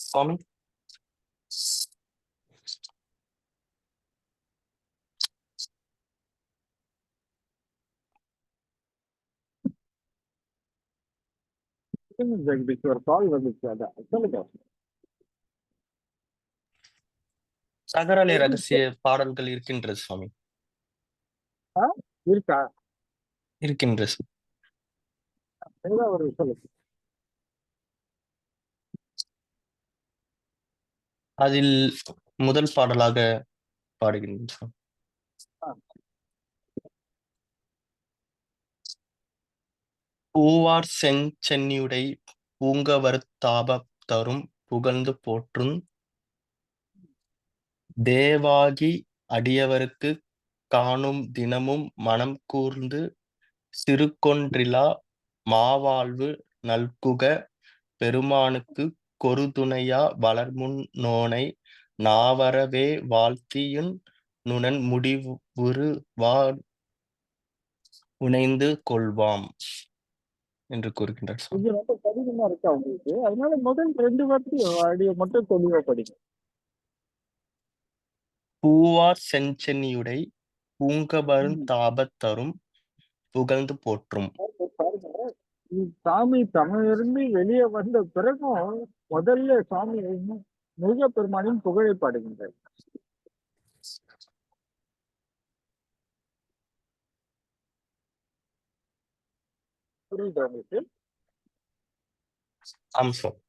சுவாமி ஜெகதீஷ் ஒரு கால் வந்துச்சு, அதான் சொல்லுங்க. சகராலய ரகசிய பாடல்கள் இருக்கின்ற சுவாமி. ஆ, இருக்கா? இருக்கின்ற சுவாமி. ஏதாவது ஒரு சொல்லுங்க. அதில் முதல் பாடலாக பாடுகின்ற சுவாமி. பூவார் செஞ்சென்னியுடை பூங்கவருத் தாபத்தரும் புகழ்ந்து போற்றும் தேவாகி அடியவர்க்குக் காணும் தினமும் மனம் கூர்ந்து சிறுகொன்றிலா மாவாழ்வு நல்குக பெருமானுக்குக் கொருதுணையா வளர்முன் னோனை நாவரவே வாழ்த்தியுன் நுணன் முடிவுறு உணைந்து கொள்வாம் என்று கூறுகின்றார் சுவாமி. இது ரொம்ப கடினமா இருக்கா உங்களுக்கு? அதனால முதல் 2 வார்த்தையும் அடிய மட்டும் தெளிவா படிங்க. பூவார் செஞ்சென்னியுடை பூங்கவருந் ம். தாபத்தரும் புகழ்ந்து போற்றும். பாருங்க, சாமி தமிழிலிருந்து வெளியே வந்த பிறகும் முதல்ல சாமி முருகப்பெருமானின் புகழை பாடுகின்றார். புரியுதா உங்களுக்கு? ஆம் சுவாமி.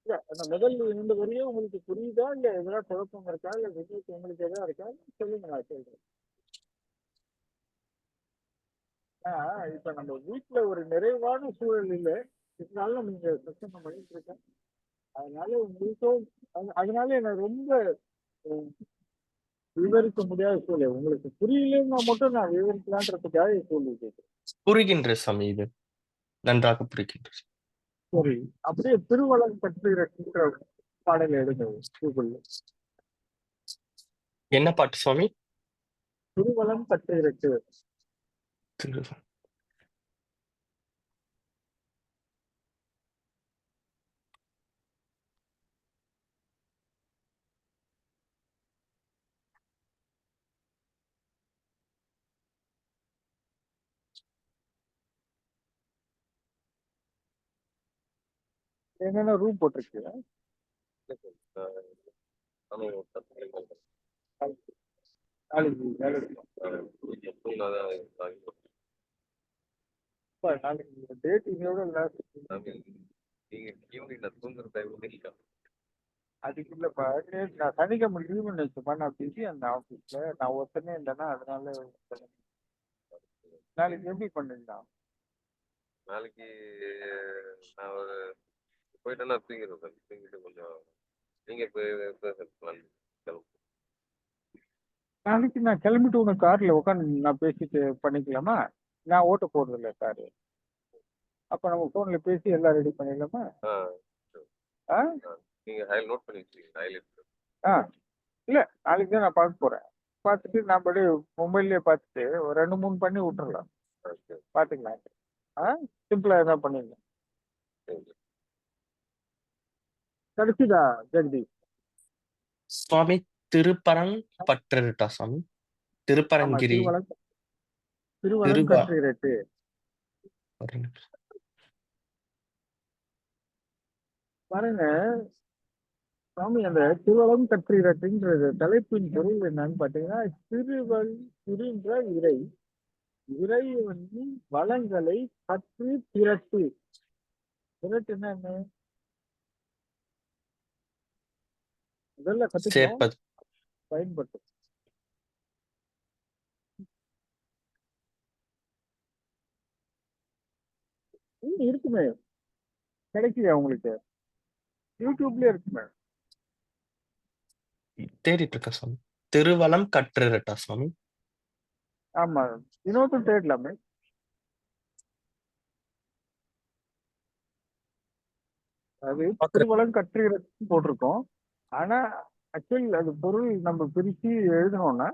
இல்ல, அந்த முதல் 2 வரியும் உங்களுக்கு புரியுதா? இல்ல எதனா குழப்பம் இருக்கா? இல்ல உங்களுக்கு எதா இருக்கா? சொல்லுங்க, நான் சொல்றேன். இப்ப நம்ம வீட்டுல ஒரு நிறைவான சூழல் இல்லை, இருந்தாலும் நீங்க சத்தம் பண்ணிட்டு இருக்கேன். அதனால உங்களுக்கும் அதனால எனக்கு ரொம்ப அஹ், விவரிக்க முடியாத சூழல். உங்களுக்கு புரியலன்னா மட்டும் நான் விவரிக்கலான்றதுக்காக கேள்வி கேட்கிறேன். புரிகின்ற சாமி, இது நன்றாக புரிகின்ற. சரி, அப்படியே திருவளம் பற்றி பாடல் எடுங்க கூகுள்ல. என்ன பாட்டு சுவாமி? திருவளம் பற்றி இருக்கு. திரு என்னென்ன ரூம் போட்டிருக்கு? நாளைக்கு நாளைக்கு டேட் இதோட அதுக்கு இல்லப்பா. நான் சனிக்கிழமை லீவ் நினைச்சப்பா, நான் பிஸி அந்த ஆஃபீஸ்ல நான் ஒருத்தனே இல்லைன்னா அதனால நாளைக்கு எப்படி பண்ணிடலாம்? நாளைக்கு நான் ஒரு போயிட்டேன்னா தூங்கிடுவேன் சார். தூங்கிட்டு கொஞ்சம் நீங்க நாளைக்கு நான் கிளம்பிட்டு உனக்கு கார்ல உட்காந்து நான் பேசிட்டு பண்ணிக்கலாமா? நான் ஓட்ட போறது இல்லை காரு. அப்ப நம்ம போன்ல பேசி எல்லாம் ரெடி பண்ணிடலாமா? ஆ நீங்க ஹைல் நோட் பண்ணி வச்சுக்கீங்க. ஹைலைட் ஆ இல்ல, நாளைக்கு தான் நான் பார்க்க போறேன். பார்த்துட்டு நான் படி மொபைல்லே பார்த்துட்டு ஒரு 2-3 பண்ணி விட்டுறலாம். பார்த்துக்கலாம். சிம்பிளா எதாவது பண்ணிடலாம். கிடைச்சுதா ஜெகதீஷ்? சுவாமி, திருப்பரங் பற்றருட்டா சுவாமி? ஆமா, திருப்பரங்கிரி திருவளம் திருவா கற்று இரட்டு. ஒரு நிமிஷம். பாருங்க சாமி, அந்த திருவளம் கற்று இரட்டுன்றது தலைப்பின் பொருள் என்னன்னு பாத்தீங்கன்னா, திருன்ற இறை, இறை வந்து வளங்களை கற்று திரட்டு. திரட்டுன்னா என்ன? முதல்ல கத்துக்கணும், சேர்ப்பது. பயன்படுத்தும். இருக்குமே, கிடைக்கலையா உங்களுக்கு? யூடியூப்லயே இருக்குமே. தேடிட்டு இருக்க சுவாமி. திருவலம் கற்றருட்டா சுவாமி? ஆமா, இன்னொருத்தர் தேடலாமே. அது பாக்குறேன். திருவளம் கற்று இரட்டுன்னு போட்டிருக்கோம். ஆனா ஆக்சுவலி அது பொருள் நம்ம பிரிச்சு எழுதணும்னா,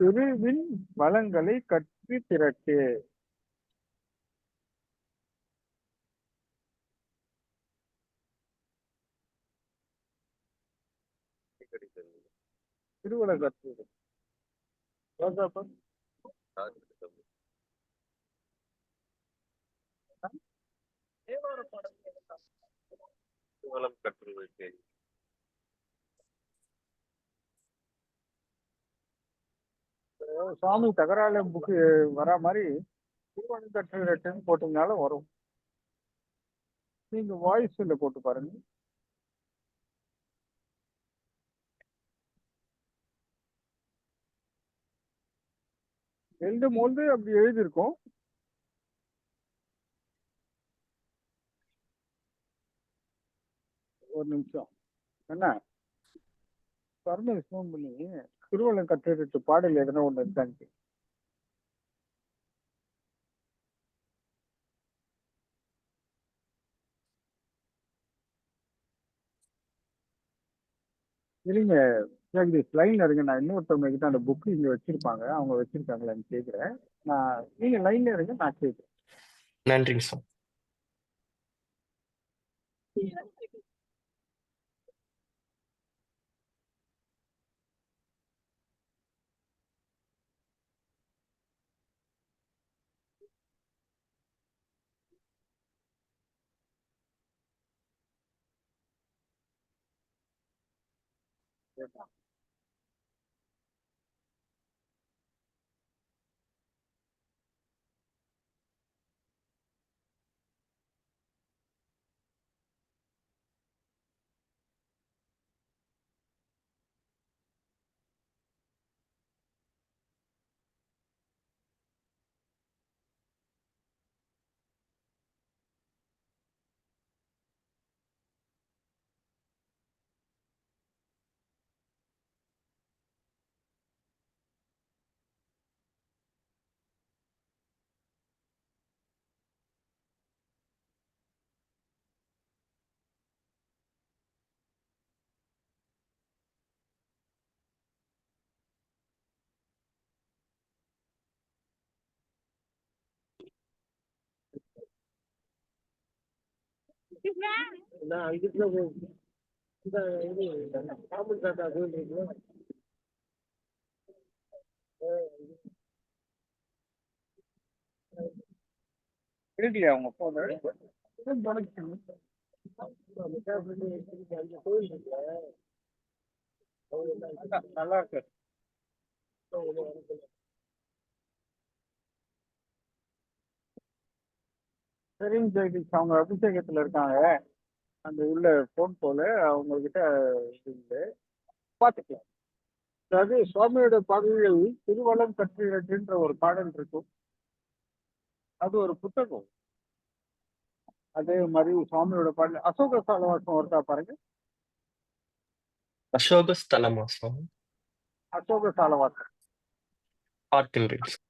திருவின் வளங்களை கற்று திரட்டு. திருவள கற்று தேவார பாடல்கள் கற்று சுவாமி தகரால புக்கு வரா மாதிரி திருவளம் கற்று இரட்டுன்னு போட்டீங்கனாலும் வரும். நீங்க வாய்ஸ்ல போட்டு பாருங்க. எழுதும் போது அப்படி எழுதியிருக்கோம். ஒரு நிமிஷம். என்ன பரமேஷ் ஃபோன் பண்ணி திருவள்ளம் கட்டிட்டு பாடல் எதனா ஒண்ணு இருக்கான்னு. இல்லைங்க, ஜெகதீஷ் லைன்ல இருங்க. நான் இன்னொருத்தவங்க கிட்ட அந்த புக் இங்க வச்சிருப்பாங்க, அவங்க வச்சிருக்காங்களான்னு கேக்குறேன். நீங்க லைன்ல இருங்க, நான் கேட்குறேன். நன்றிங்க சார். இருக்கலையா அவங்க போன நல்லா இருக்கு. சரிங்க ஜெகதீஷ், அவங்க அபிஷேகத்துல இருக்காங்க. அந்த உள்ள போன் போல அவங்க கிட்ட இருந்து பாத்துக்கலாம். அதாவது சுவாமியோட பாடல்கள் திருவள்ளம் கற்றிரட்டுன்ற ஒரு பாடல் இருக்கும். அது ஒரு புத்தகம். அதே மாதிரி சுவாமியோட பாடல் அசோக சாலவாசம் ஒருக்கா பாருங்க. அசோக ஸ்தலமா சுவாமி? அசோக சாலவாசம் பார்க்கின்றேன் சார்.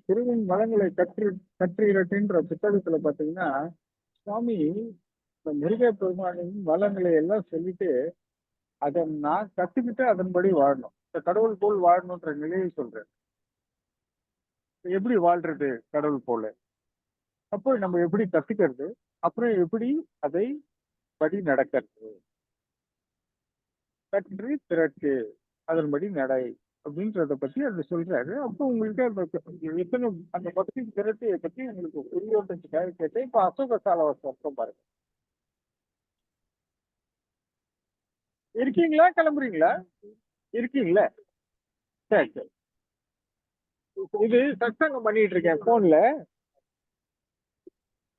திருவின் வளங்களை கற்றிரட்டுன்ற புத்தகத்துல பாத்தீங்கன்னா சுவாமி இந்த முருக பெருமானின் வளங்களை எல்லாம் சொல்லிட்டு அதை நான் கத்துக்கிட்டு அதன்படி வாழணும், இந்த கடவுள் போல் வாழணுன்ற நிலையை சொல்றேன். எப்படி வாழ்றது கடவுள் போல, அப்போ நம்ம எப்படி கத்துக்கிறது, அப்புறம் எப்படி அதை படி நடக்கிறது, கற்று திரட்டு அதன்படி நடை அப்படின்றத பத்தி அது சொல்றாரு. அப்போ உங்களுக்கு அந்த எத்தனை அந்த பக்தி திரட்டியை பத்தி உங்களுக்கு புரியோட்டத்துக்காக கேட்டேன். இப்ப அசோக சாலவாசம் பாருங்க. இருக்கீங்களா, கிளம்புறீங்களா? இருக்கீங்களா? சரி சரி. இது சத்சங்கம் பண்ணிட்டு இருக்கேன் போன்ல.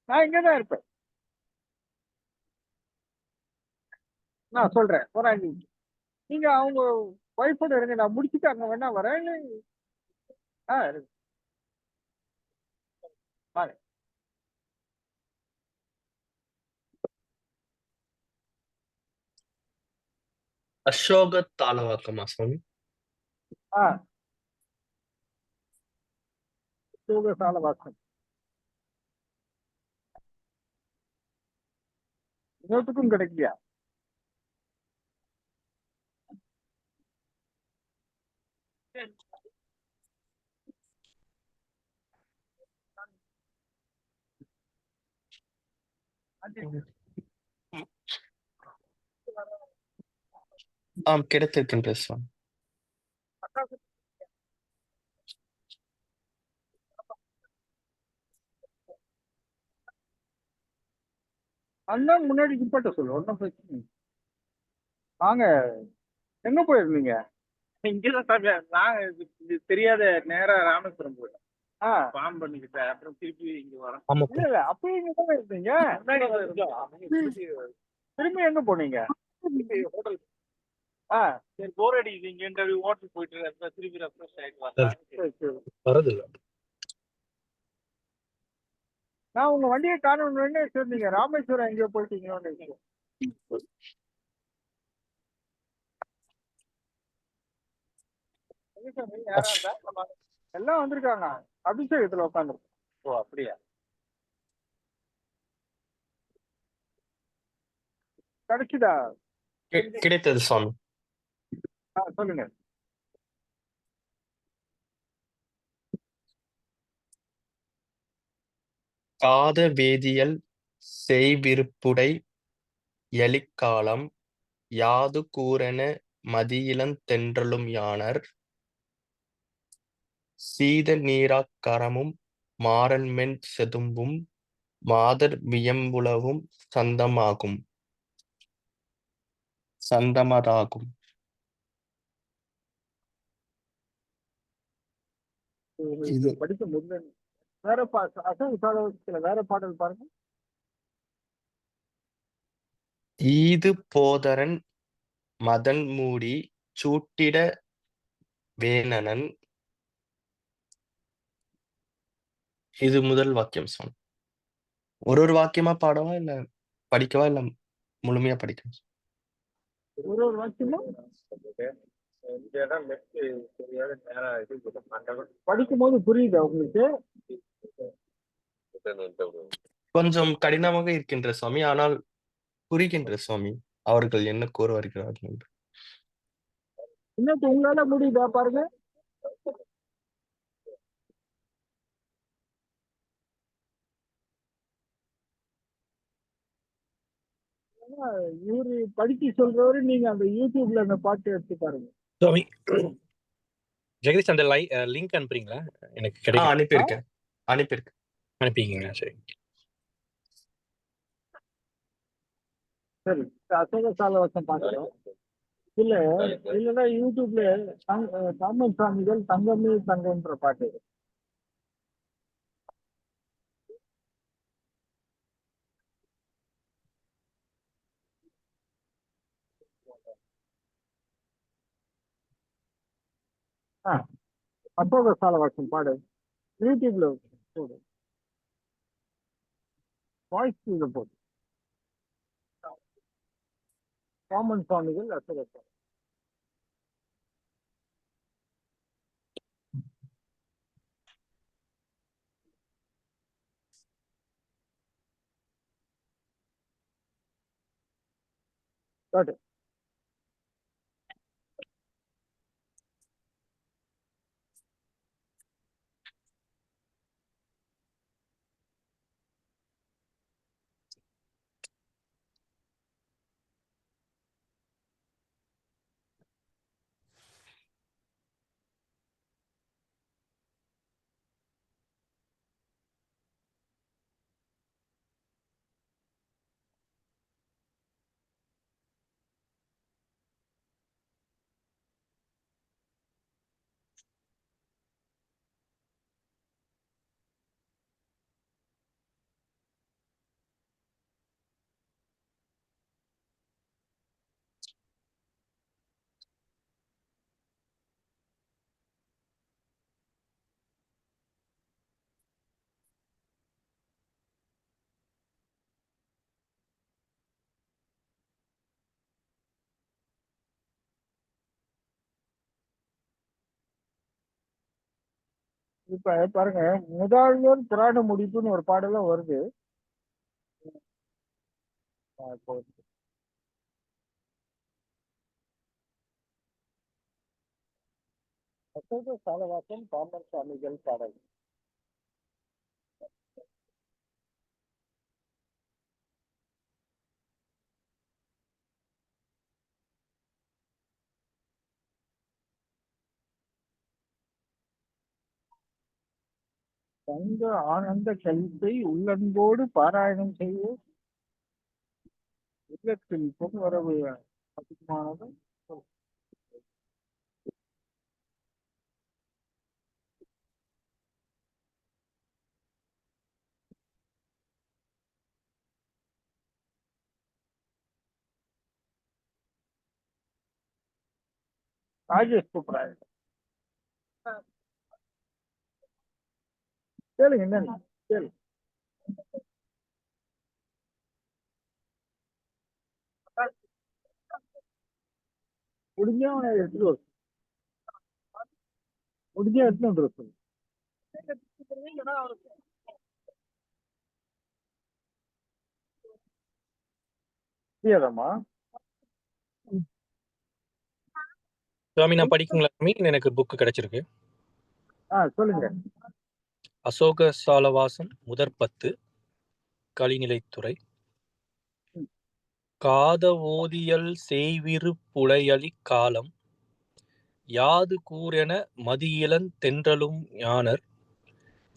நான் இங்கதான் இருப்பேன். நான் சொல்றேன் ஒரு 5 நிமிஷம். நீங்க அவங்க ஒய்ஃபோட இருங்க, நான் முடிச்சுட்டு அங்க வேணா வரேன். இல்லை இருங்க. வாங்க. அசோக தாளவாக்கமா சுவாமி? அசோக சாலவாசம் இன்னொருத்துக்கும் கிடைக்கலையா? கிடைத்திருக்கின்ற சுவாமி. அண்ணன் முன்னாடி நிப்பாட்ட சொல்லு, ஒன்றும் பிரச்சனை இல்லை. வாங்க. எங்க போயிருந்தீங்க? இங்கதான் சாமி நாங்க இது தெரியாத நேரா ராமேஸ்வரம் போயிட்டோம். பாம் பண்ணிக்கிட்டேன், அப்புறம் திருப்பி இங்க வரோம். ஆமா இல்ல இல்ல அப்பயும் இங்க தான் இருந்தீங்க. முன்னாடி திரும்பி எங்க போனீங்க? திரும்பி ஹோட்டல். சரி, போர் அடிக்குது இங்க இன்டர்வியூ ஹோட்டல் போயிட்டு திரும்பி ரெஃப்ரெஷ் ஆயிட்டு வரலாம். சரி சரி. வரதில்ல. நான் உங்க வண்டியை காணணும்னு சரி நீங்க ராமேஸ்வரம் எங்கேயோ போயிட்டீங்களோன்னு நினைச்சேன். எங்க சாமி, யாரா இருந்தா? ஆமா. எல்லாம் வந்திருக்காங்க. அபிஷேகத்துல உட்காந்து. ஓ அப்படியா? கிடைச்சுதா? கிடைத்தது சுவாமி. சொல்லுங்க. காத வேதியல் செய்விருப்புடை யலிக்காலம் யாது கூறென மதியிளந் தென்றலும் யாணர் சீத நீராக் கரமும் மாறன்மென் செதும்பும் மாதர் வியம்புலவும் சந்தமதாகும். இது படிக்க முடியல. வேற அசல் சாதகத்துல வேற பாடல் பாருங்க. ஈது போதரன் மதன் மூடி சூட்டிட வேணனன். இது முதல் வாக்கியம் சுவாமி. ஒரு வாக்கியமா பாடவா இல்ல படிக்கவா இல்ல முழுமையா படிக்கவா? ஒரு ஒரு வாக்கியமும் இந்த இடம் லெஃப்ட் தெரியாத நேரம் இது படிக்கும்போது புரியுதா உங்களுக்கு? கொஞ்சம் கடினமாக இருக்கின்ற சுவாமி, ஆனால் புரிகின்ற சுவாமி அவர்கள் என்ன கூற வருகிறார்கள் என்று. இன்னும் உங்களால முடியுதா பாருங்க. இவரு படிக்க சொல்றவரு நீங்க அந்த யூடியூப்ல அந்த பாட்டு எடுத்து பாருங்க. சுவாமி ஜெகதீஷ் அந்த லிங்க் அனுப்புறீங்களா? எனக்கு கிடைக்கும். அனுப்பியிருக்கேன். அனுப்பிங்க. சரி. சரி, அசோக சாலவசம் பார்க்கலாம். இல்ல இல்லைன்னா யூடியூப்ல தாமன் சாமிகள் தங்கமே தங்கம்ன்ற பாட்டு. அசோக சாலவாசம் பாடு யூடியூப்ல போடு. வாய்ஸ் போடு. காமன் சுவாமிகள் அசோக சாலை. பாடு. இப்ப பாருங்க, முதல்வர் புராண முடிப்புன்னு ஒரு பாடலாம் வருது. இப்போ அசோக சாலவாசம் காமன் சுவாமிகள் பாடல். தங்க ஆனந்த கழிப்பை உள்ளன்போடு பாராயணம் செய்ய உள்ளத்தில் பொன்வரவு அதிகமானது. ராஜேஷ் கூப்பிடுறாரு. கேளுங்க என்னன்னு கேளு. முடிஞ்சா அவனை எடுத்துட்டு வர சொல்லு. முடிஞ்சா எடுத்துட்டு வந்துட சொல்லு. புரியாதாம்மா? சுவாமி நான் படிக்குங்களா சாமி? எனக்கு புக்கு கிடைச்சிருக்கு. சொல்லுங்க. அசோக சாலவாசம் முதற் 10 கலிநிலைத்துறை. காத ஓதியல் செய்விரு புலையலி காலம் யாது கூரென மதியிளந் தென்றலும் ஞானர்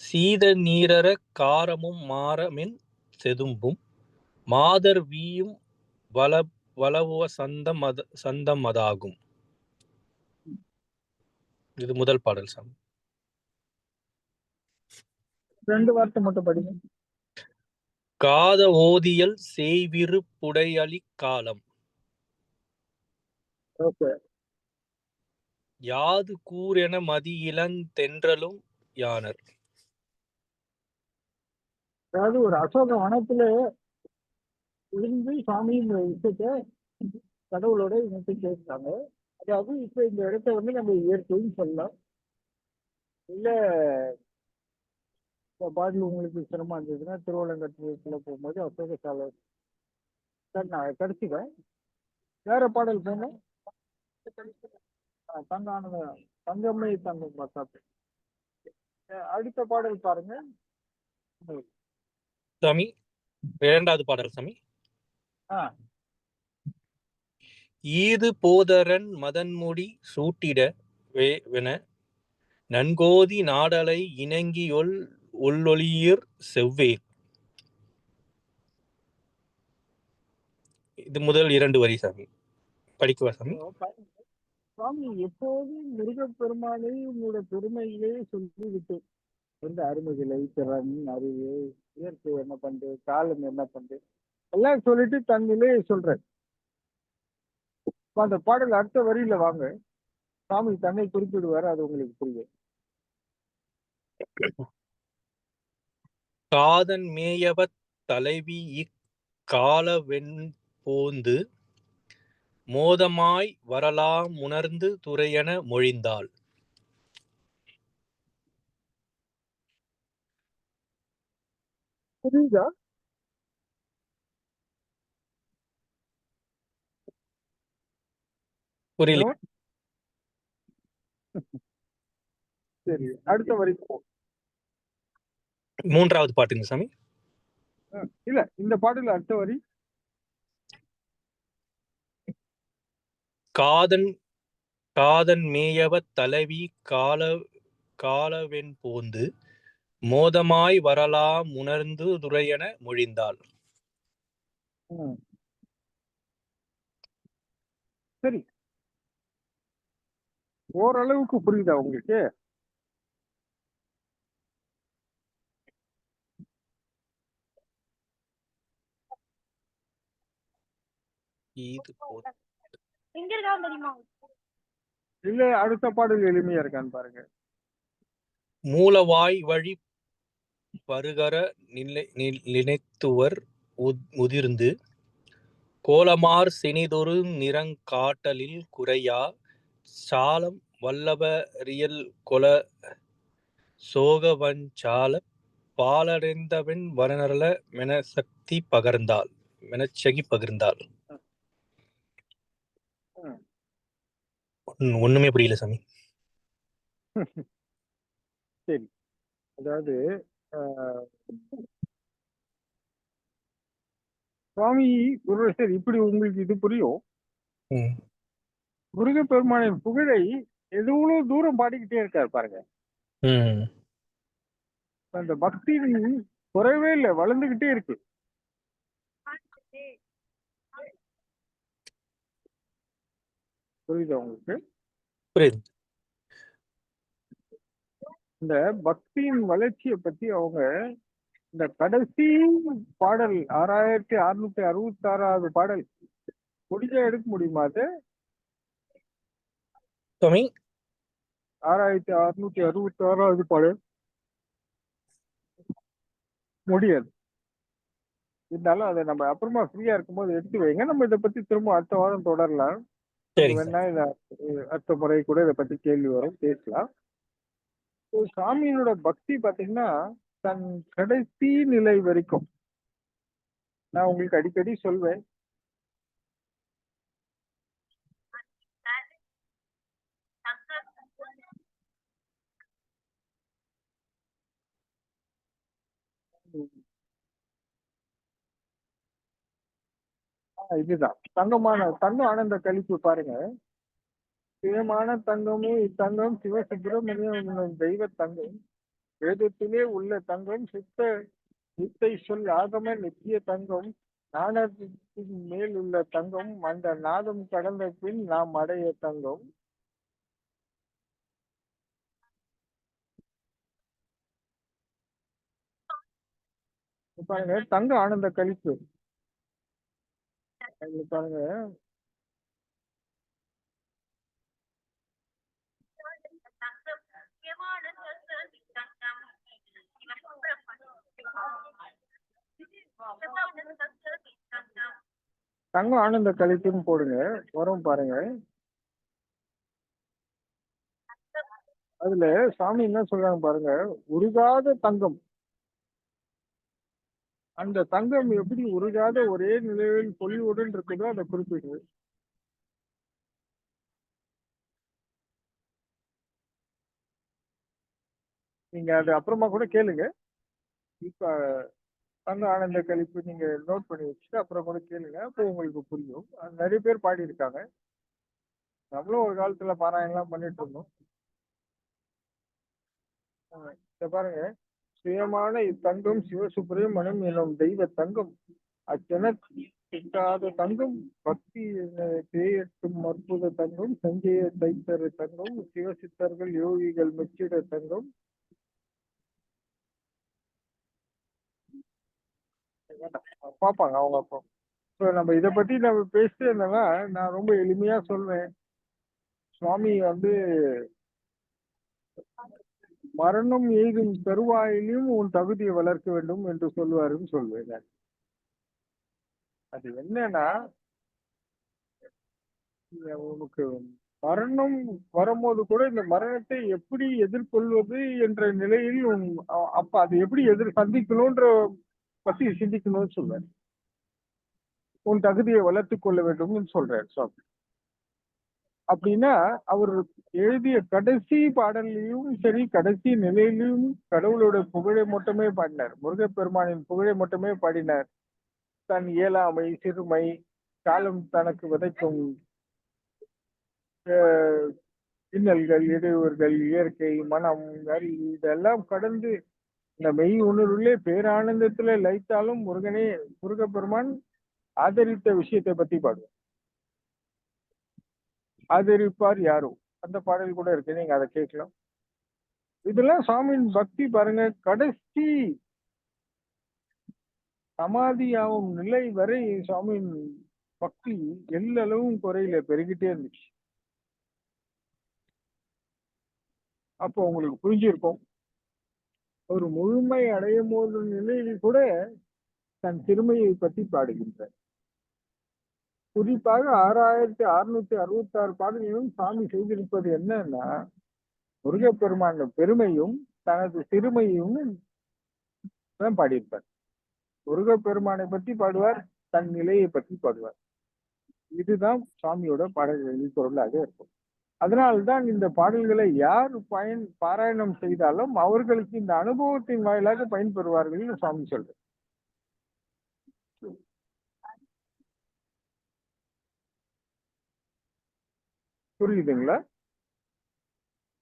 சீத நீரற காரமும் மாறமென் செதும்பும் மாதர் வீயும் வளவுவ சந்தமதாகும். இது முதல் பாடல் சாமி. 2 வார்த்தை மட்டும் படிங்க. காத ஓதியல் செய்விரு புடையலி காலம் ஓகே. யாது கூரென மதியிளந் தென்றலும் யானர். அதாவது ஒரு அசோக வனத்துல இருந்து சாமி இந்த விஷயத்த கடவுளோட இணைத்து கேட்டாங்க. அதாவது இப்ப இந்த இடத்த வந்து நம்ம இயற்கைன்னு சொல்லலாம். இல்ல இந்த பாடல் உங்களுக்கு சிரமம் இருந்ததுன்னா திருவள்ளங்கட்டுக்குள்ள போகும்போது அசோக சாலை நான் கிடைச்சிக்கிறேன். வேற பாடல் போனோம். தங்கானந்த தங்கம்மை தங்கம் பார்த்தாப்பு. அடுத்த பாடல் பாருங்க. சாமி 2வது பாடல் சாமி. ஈது போதரன் மதன்முடி சூட்டிட வென நன்கோதி நாடலை இணங்கியொல் ஒல்லொளியிற் செவ்வேல். இது முதல் 2 வரி சாமி. படிக்கவா சாமி? சுவாமி எப்போதும் முருகப்பெருமானை உங்களோட பெருமையிலே சொல்லிவிட்டு எந்த அருமைகளை திறன் அறிவு இயற்கை என்ன பண்றது காலம் என்ன பண்றது எல்லாம் சொல்லிட்டு தன்னிலே சொல்ற அந்த பாடல் அடுத்த வரியில வாங்க. சாமி தன்னை குறிப்பிடுவார். அது உங்களுக்கு புரியும். காதன் மேயவத் தலைவி இக்காலவென் போந்து மோதமாய் வரலாம் உணர்ந்து துறையென மொழிந்தாள். புரியுதா? புரியல. சரி, அடுத்த வரைக்கும் 3வது பாட்டுங்க சாமி. இல்ல இந்த பாடல் அடுத்த வரி. காதன் காதன் மேயவத் தலைவி காலவென் போந்து மோதமாய் வரலாம் உணர்ந்து துறையென மொழிந்தாள். சரி, ஓரளவுக்கு புரியுதா உங்களுக்கு? இல்ல அடுத்த பாடல் எளிமையா இருக்கான்னு பாருங்க. மூலவாய் வழி பருகர நினைத்துவர் முதிர்ந்து கோலமார் செனிதொரு நிறங்காட்டலில் குறையா சாலம் வல்லபரியல் கொல சோகவஞ்சால பாலடைந்தவன் வரநரல மெனச்சகி பகிர்ந்தாள். ஒண்ணுமே புரியல சாமி. சரி, அதாவது சுவாமி குருவேசர் இப்படி உங்களுக்கு இது புரியும். முருகப்பெருமானின் புகழை எவ்வளவு தூரம் பாடிக்கிட்டே இருக்காரு பாருங்க. அந்த பக்தி குறைவே இல்லை, வளர்ந்துகிட்டே இருக்கு. புரியுதா உங்களுக்கு? புரியுது. இந்த பக்தியின் வளர்ச்சியை பத்தி அவங்க இந்த கடைசி பாடல் 6666வது பாடல் முடிஞ்சா எடுக்க முடியுமா? அது சுவாமி 6666வது பாடல் முடியாது. இருந்தாலும் அதை நம்ம அப்புறமா ஃப்ரீயா இருக்கும்போது எடுத்து வைங்க. நம்ம இதை பத்தி திரும்ப அடுத்த வாரம் தொடரலாம். சரிங்க வேணா இதை அடுத்த முறை கூட இதை பத்தி கேள்வி வரும், பேசலாம். சாமியோட பக்தி பாத்தீங்கன்னா தன் கடைசி நிலை வரைக்கும், நான் உங்களுக்கு அடிக்கடி சொல்வேன், இதுதான் தங்கம் ஆனந்த கழிப்பு பாருங்க. சுயமான தங்கமும் இத்தங்கம் சிவசுப்பிரமணியம் என்னும் தெய்வ தங்கம், வேதத்திலே உள்ள தங்கம், சித்தை சொல் ஆகம நித்திய தங்கம், நாணத்தின் மேல் உள்ள தங்கம், அந்த நாதம் கடந்த பின் நாம் அடைய தங்கம். பாருங்க தங்க ஆனந்த கழிப்பு பாருங்க. தங்கம் ஆனந்த கழிப்புன்னு போடுங்க, வரும் பாருங்க. அதுல சாமி என்ன சொல்றாங்க பாருங்க, உருகாத தங்கம். அந்த தங்கம் எப்படி உருகாத ஒரே நிலையில் பொலிவுடன் இருக்குதோ அதை குறிப்பிடுது. நீங்க அது அப்புறமா கூட கேளுங்க. இப்ப தங்க ஆனந்த கழிப்பு நீங்க நோட் பண்ணி வச்சுட்டு அப்புறம் கூட கேளுங்க, அப்போ உங்களுக்கு புரியும். நிறைய பேர் பாடி இருக்காங்க. நம்மளும் ஒரு காலத்துல பாராயணம்லாம் பண்ணிட்டு இருந்தோம். இத பாருங்க, சுயமான இத்தங்கம் சிவசுப்பிரமணியம் எனும் தெய்வ தங்கம், அச்செனக்காத தங்கம், பக்தி பேயட்டும் அற்புத தங்கம், சஞ்சய தைத்தர தங்கம், சிவசித்தர்கள் யோகிகள் மெச்சிட தங்கம். பார்ப்பாங்க அவங்க அப்போ. ஸோ நம்ம இதை பத்தி நம்ம பேசிட்டு இருந்தோம்னா நான் ரொம்ப எளிமையா சொல்வேன். சுவாமி மரணம் எய்தும் தருவாயிலும் உன் தகுதியை வளர்க்க வேண்டும் என்று சொல்லுவாருன்னு சொல்வேன். அது என்னன்னா, உனக்கு மரணம் வரும்போது கூட இந்த மரணத்தை எப்படி எதிர்கொள்வது என்ற நிலையில் அப்ப அதை எப்படி சந்திக்கணும்ன்ற பத்தி சிந்திக்கணும்னு சொல்வேன். உன் தகுதியை வளர்த்து கொள்ள வேண்டும் சொல்றாரு சுவாமி. அப்படின்னா அவர் எழுதிய கடைசி பாடல்லையும் சரி, கடைசி நிலையிலும் கடவுளோட புகழை மட்டுமே பாடினார், முருகப்பெருமானின் புகழை மட்டுமே பாடினார். தன் இயலாமை, சிறுமை, காலம் தனக்கு விதைக்கும் இன்னல்கள், இடையூறுகள், இயற்கை, மனம், அறிவு இதெல்லாம் கடந்து இந்த மெய் உணர்வுள்ளே பேரானந்தத்துல லயித்தாலும் முருகப்பெருமான் ஆதரித்த விஷயத்தை பத்தி பாடுவார். ஆதரிப்பார் யாரோ, அந்த பாடல் கூட இருக்கு, நீங்க அதை கேட்கலாம். இதெல்லாம் சாமியின் பக்தி பாருங்க. கடைசி சமாதியாகும் நிலை வரை சாமியின் பக்தி எல்லளவும் குறையில பெருகிட்டே இருந்துச்சு. அப்போ உங்களுக்கு புரிஞ்சிருக்கும், ஒரு முழுமை அடையும் போது நிலையில் கூட தன் திருமையை பற்றி பாடுகின்றார். குறிப்பாக 6666 பாடல்களும் சாமி செய்திருப்பது என்னன்னா, முருகப்பெருமான பெருமையும் தனது சிறுமையும் தான் பாடியிருப்பார். முருகப்பெருமானை பற்றி பாடுவார், தன் நிலையை பற்றி பாடுவார். இதுதான் சாமியோட பாடல்களின் பொருளாக இருக்கும். அதனால்தான் இந்த பாடல்களை யார் பாராயணம் செய்தாலும் அவர்களுக்கு இந்த அனுபவத்தின் வாயிலாக பயன்பெறுவார்கள் சாமி சொல்றார். புரியுதுங்களா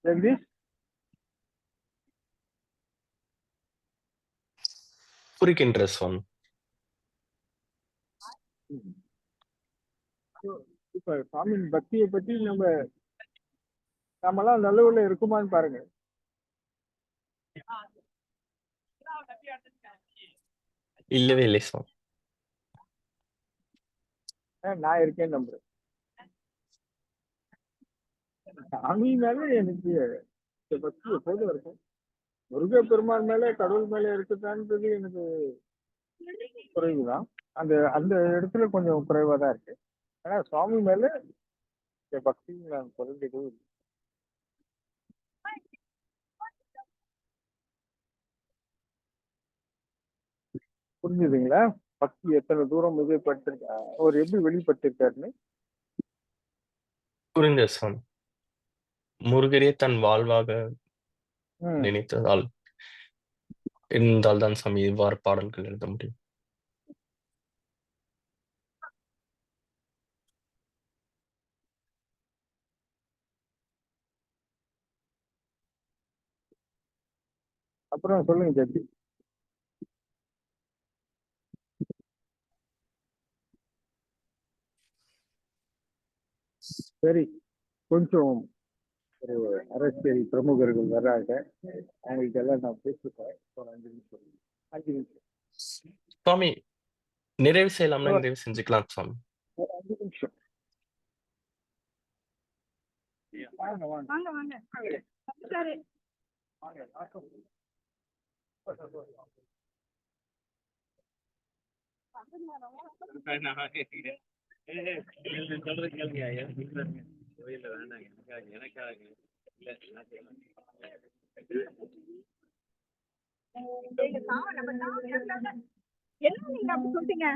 ஜெகதீஷ்? புரிகின்ற சுவாமி. இப்ப சாமியின் பக்தியை பற்றி நம்மலாம் நல்லூர்ல இருக்குமான்னு பாருங்க. இல்லவே இல்லை சுவாமி. நான் இருக்கேன்னு நம்புறேன். சாமி மேல எனக்கு பக்தி எப்போதும் இருக்கும். முருகப்பெருமான் மேல கடவுள் மேல இருக்குதான்றது எனக்கு குறைவுதான். அந்த அந்த இடத்துல கொஞ்சம் குறைவா தான் இருக்கு. ஆனா சுவாமி மேல பக்தி நான் குறைந்தது இல்லை. புரிஞ்சுதுங்களா? பக்தி எத்தனை தூரம் மிகைப்பட்டிருக்கா, அவர் எப்படி வெளிப்பட்டிருக்காருன்னு. புரிந்தது சுவாமி. முருகரே தன் வாழ்வாக ம். நினைத்ததால் இருந்தால் தான் சாமி இவ்வாறு பாடல்கள் எழுத முடியும். அப்புறம் சொல்லுங்க ஜட்ஜி. சரி, கொஞ்சம் ஒரு அரசியல் பிரமுகர்கள் வர்றாங்க, அவங்களுக்கு எல்லாம் நான் பேசிட்டேன். ஒரு 5 நிமிஷம் சுவாமி நிறைவு செய்யலாம்னா நிறைவு செஞ்சுக்கலாம் சுவாமி. ஒரு 5 நிமிஷம் வாங்க வாங்க வாங்க வாங்க சரி வாங்க. சொல்ற கேளுங்க ஐயா. கோயில்ல வேண்டாங்க, எனக்காக இல்ல என்ன நீங்க அப்படி சொல்லிட்டீங்க?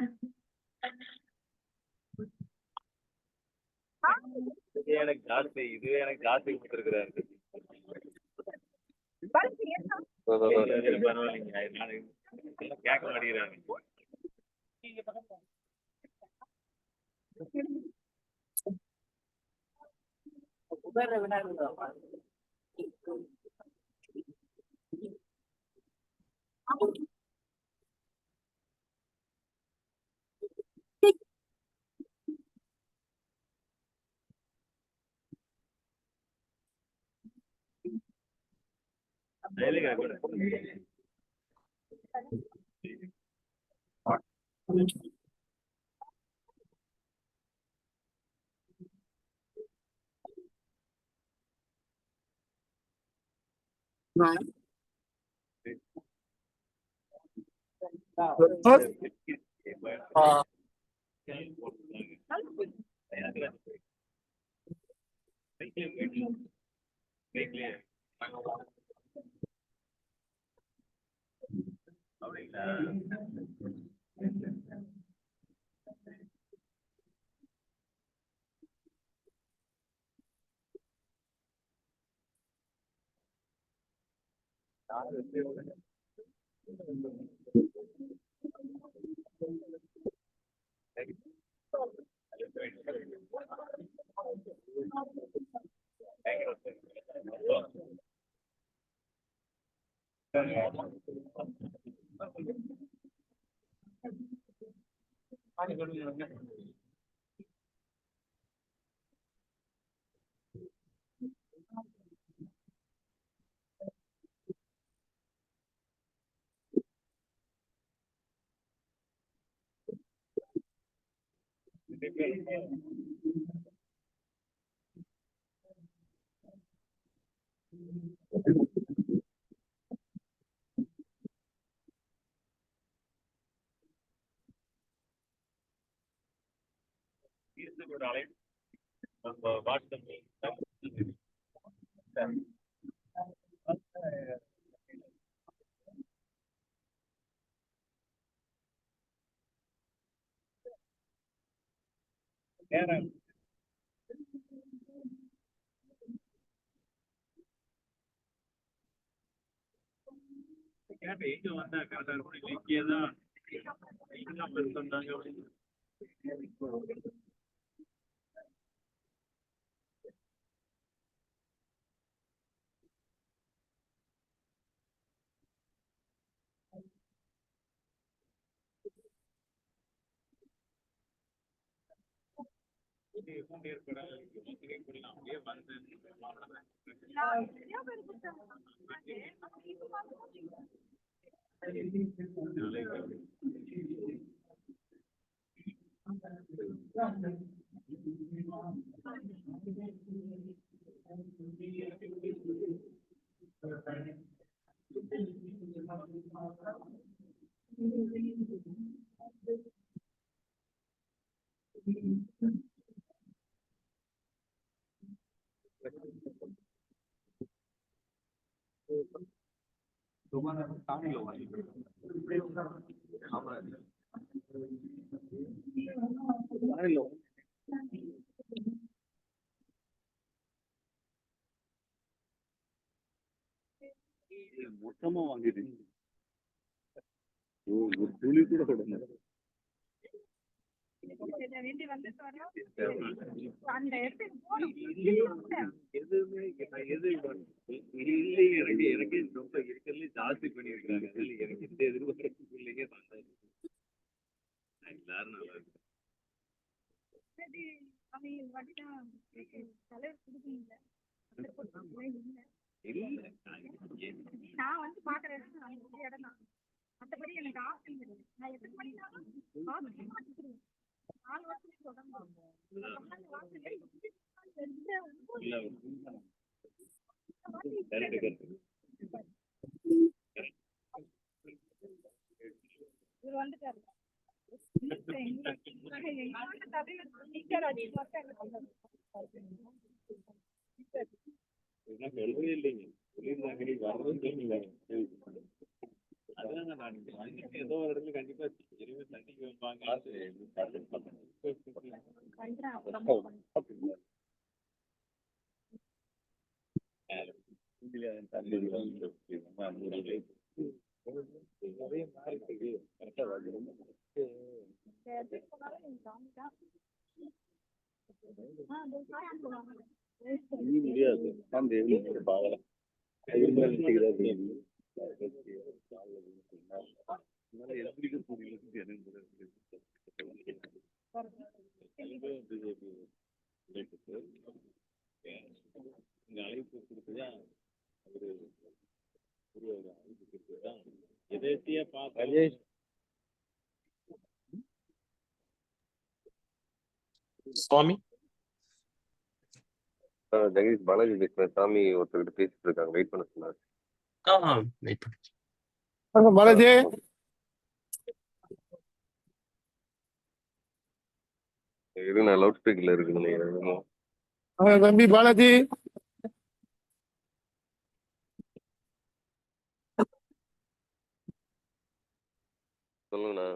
எனக்கு ஜாஸ்தி, இதுவே எனக்கு ஜாஸ்தி கொடுத்துருக்குறாரு. பரவாயில்லைங்க, நான் கேட்க மாட்டேங்கிறாங்க. எங்க வந்தா கரெக்டா இருக்கும். இங்கேதான் சொன்னாங்க அப்படின்னு. மொத்தமா வாங்கிட்டு ஒரு துளி கூட தொடங்க வேண்டி வந்து அந்த இடத்துக்கு போகணும். எதுவுமே எது இல்லை எனக்கு ரொம்ப இருக்கிறதுல ஜாஸ்தி பண்ணியிருக்காங்க. அதில் எனக்கு எந்த எதிர்பார்ப்பு இல்லைங்க. எல்லாரும் நல்லா இருக்கு. சரி, அவங்க வட்டிதான் தலைவர் கொடுக்கல. இல்ல நான் வந்து பாக்குற இடம் அந்த இடம் தான். மற்றபடி எனக்கு ஆப்ஷன் இல்லை. நான் எத்தனை மணினாலும் ஆப்ஷன் வச்சுருவேன். 4 வருஷத்துக்கு தொடங்கும். இவர் வந்துட்டாரு. எழுதவே இல்லைங்க. சொல்லியிருந்தாங்க வரணும்னு. அதான் நான் ஏதோ ஒரு இடத்துல கண்டிப்பா தண்ணிக்கு வைப்பாங்க. முடியாது அழைப்பு கொடுத்துதான் அவரு எதேச்சியா பார்த்து சுவாமி ஜெகதீஷ் பாலாஜி பேசுறேன். சாமி ஒருத்தர்கிட்ட பேசிட்டு இருக்காங்க, வெயிட் பண்ண சொன்னாரு. வெயிட் பண்ணு. பாலாஜி இது நான் லவுட் ஸ்பீக்கர்ல இருக்குன்னு தம்பி பாலாஜி சொல்லுங்கண்ணா.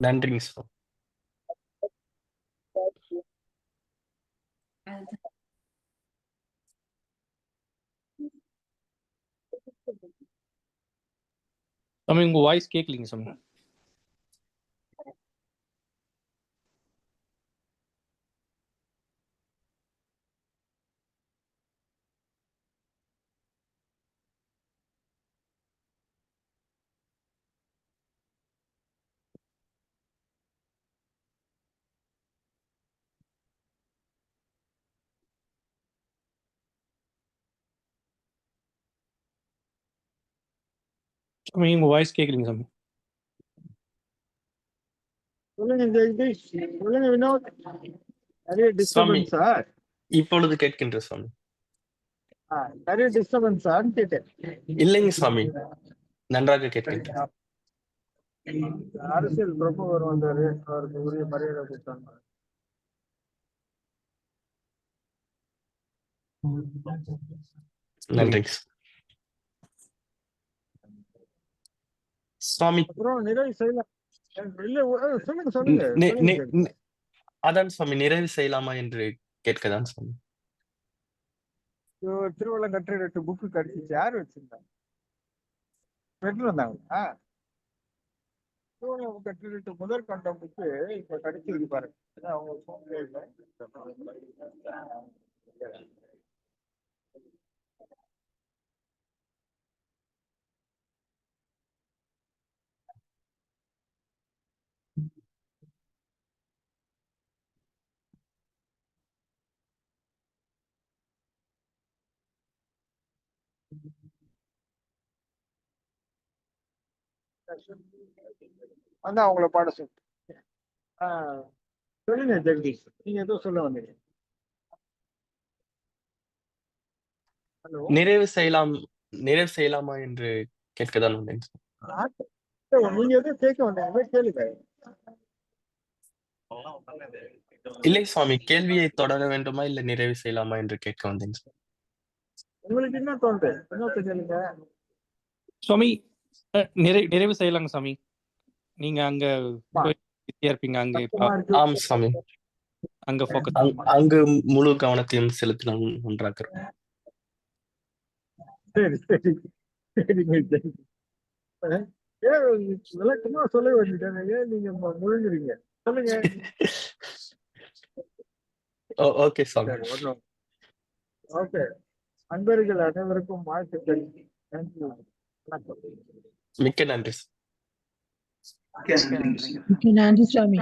நன்றிங்க சுவாமி. சாமி உங்க வாய்ஸ் கேட்கலீங்க சாமி. சாமி உங்க வாய்ஸ் கேட்கலீங்க சாமி. சொல்லுங்க ஜெகதீஷ், சொல்லுங்க வினோத். நிறைய சுவாமி டிஸ்டர்பன்ஸா? இப்பொழுது கேட்கின்ற சுவாமி. நிறைய டிஸ்டர்பன்ஸான்னு கேட்டேன். இல்லைங்க சுவாமி, நன்றாக கேட்கின்ற. அரசியல் பிரமுகர் வந்தாரு, அவருக்கு உரிய மரியாதை கொடுத்தாங்க. நன்றிங்க சுவாமி. அப்புறம் நிறைவு செய்யலாம். இல்ல சொல்லுங்க சொல்லுங்க சொல்லுங்க. அதான் சுவாமி, நிறைவு செய்யலாமா என்று கேட்கதான் சுவாமி. திருவள்ளம் கட்டுரை 2 புக்கு கிடைச்சிச்சு. யாரு வச்சிருந்தாங்க? பெற்று வந்தாங்களா? திருவள்ளம் கட்டுரை 2 முதல் கண்ட புக்கு இப்ப கிடைச்சிருக்கு பாருங்க. அவங்க போன்ல இல்ல. அதான் அவங்கள பாட சொல்லு. சொல்லுங்க ஜெகதீஷ், நீங்க ஏதோ சொல்ல வந்தீங்க. ஹலோ, நிறைவு செய்யலாமா என்று கேட்கதான் வந்தேன். நீங்க எதுவும் கேட்க வந்தீங்க, கேளுங்க. இல்லை சுவாமி, கேள்வியை தொடர வேண்டுமா இல்ல நிறைவு செய்யலாமா என்று கேட்க வந்தேன். உங்களுக்கு என்ன தோணுது? என்ன கேளுங்க சுவாமி. நிறைவு செய்யலாங்க சாமி. நீங்க அங்க பிஸியா இருப்பீங்க. ஆம் சுவாமி, அங்க ஃபோக்கஸ். அங்கு முழு கவனத்தையும் செலுத்தினால் நன்றாக இருக்கும். சரி சரி சரிங்க. ஏன் விளக்கமா சொல்ல வேண்டியதானே, ஏன் நீங்க முழுங்குறீங்க? சொல்லுங்க. ஓகே சுவாமி. ஓகே, அன்பர்கள் அனைவருக்கும் வாழ்த்துக்கள். நன்றி. மிக்க நன்றி. நன்றி சுவாமி.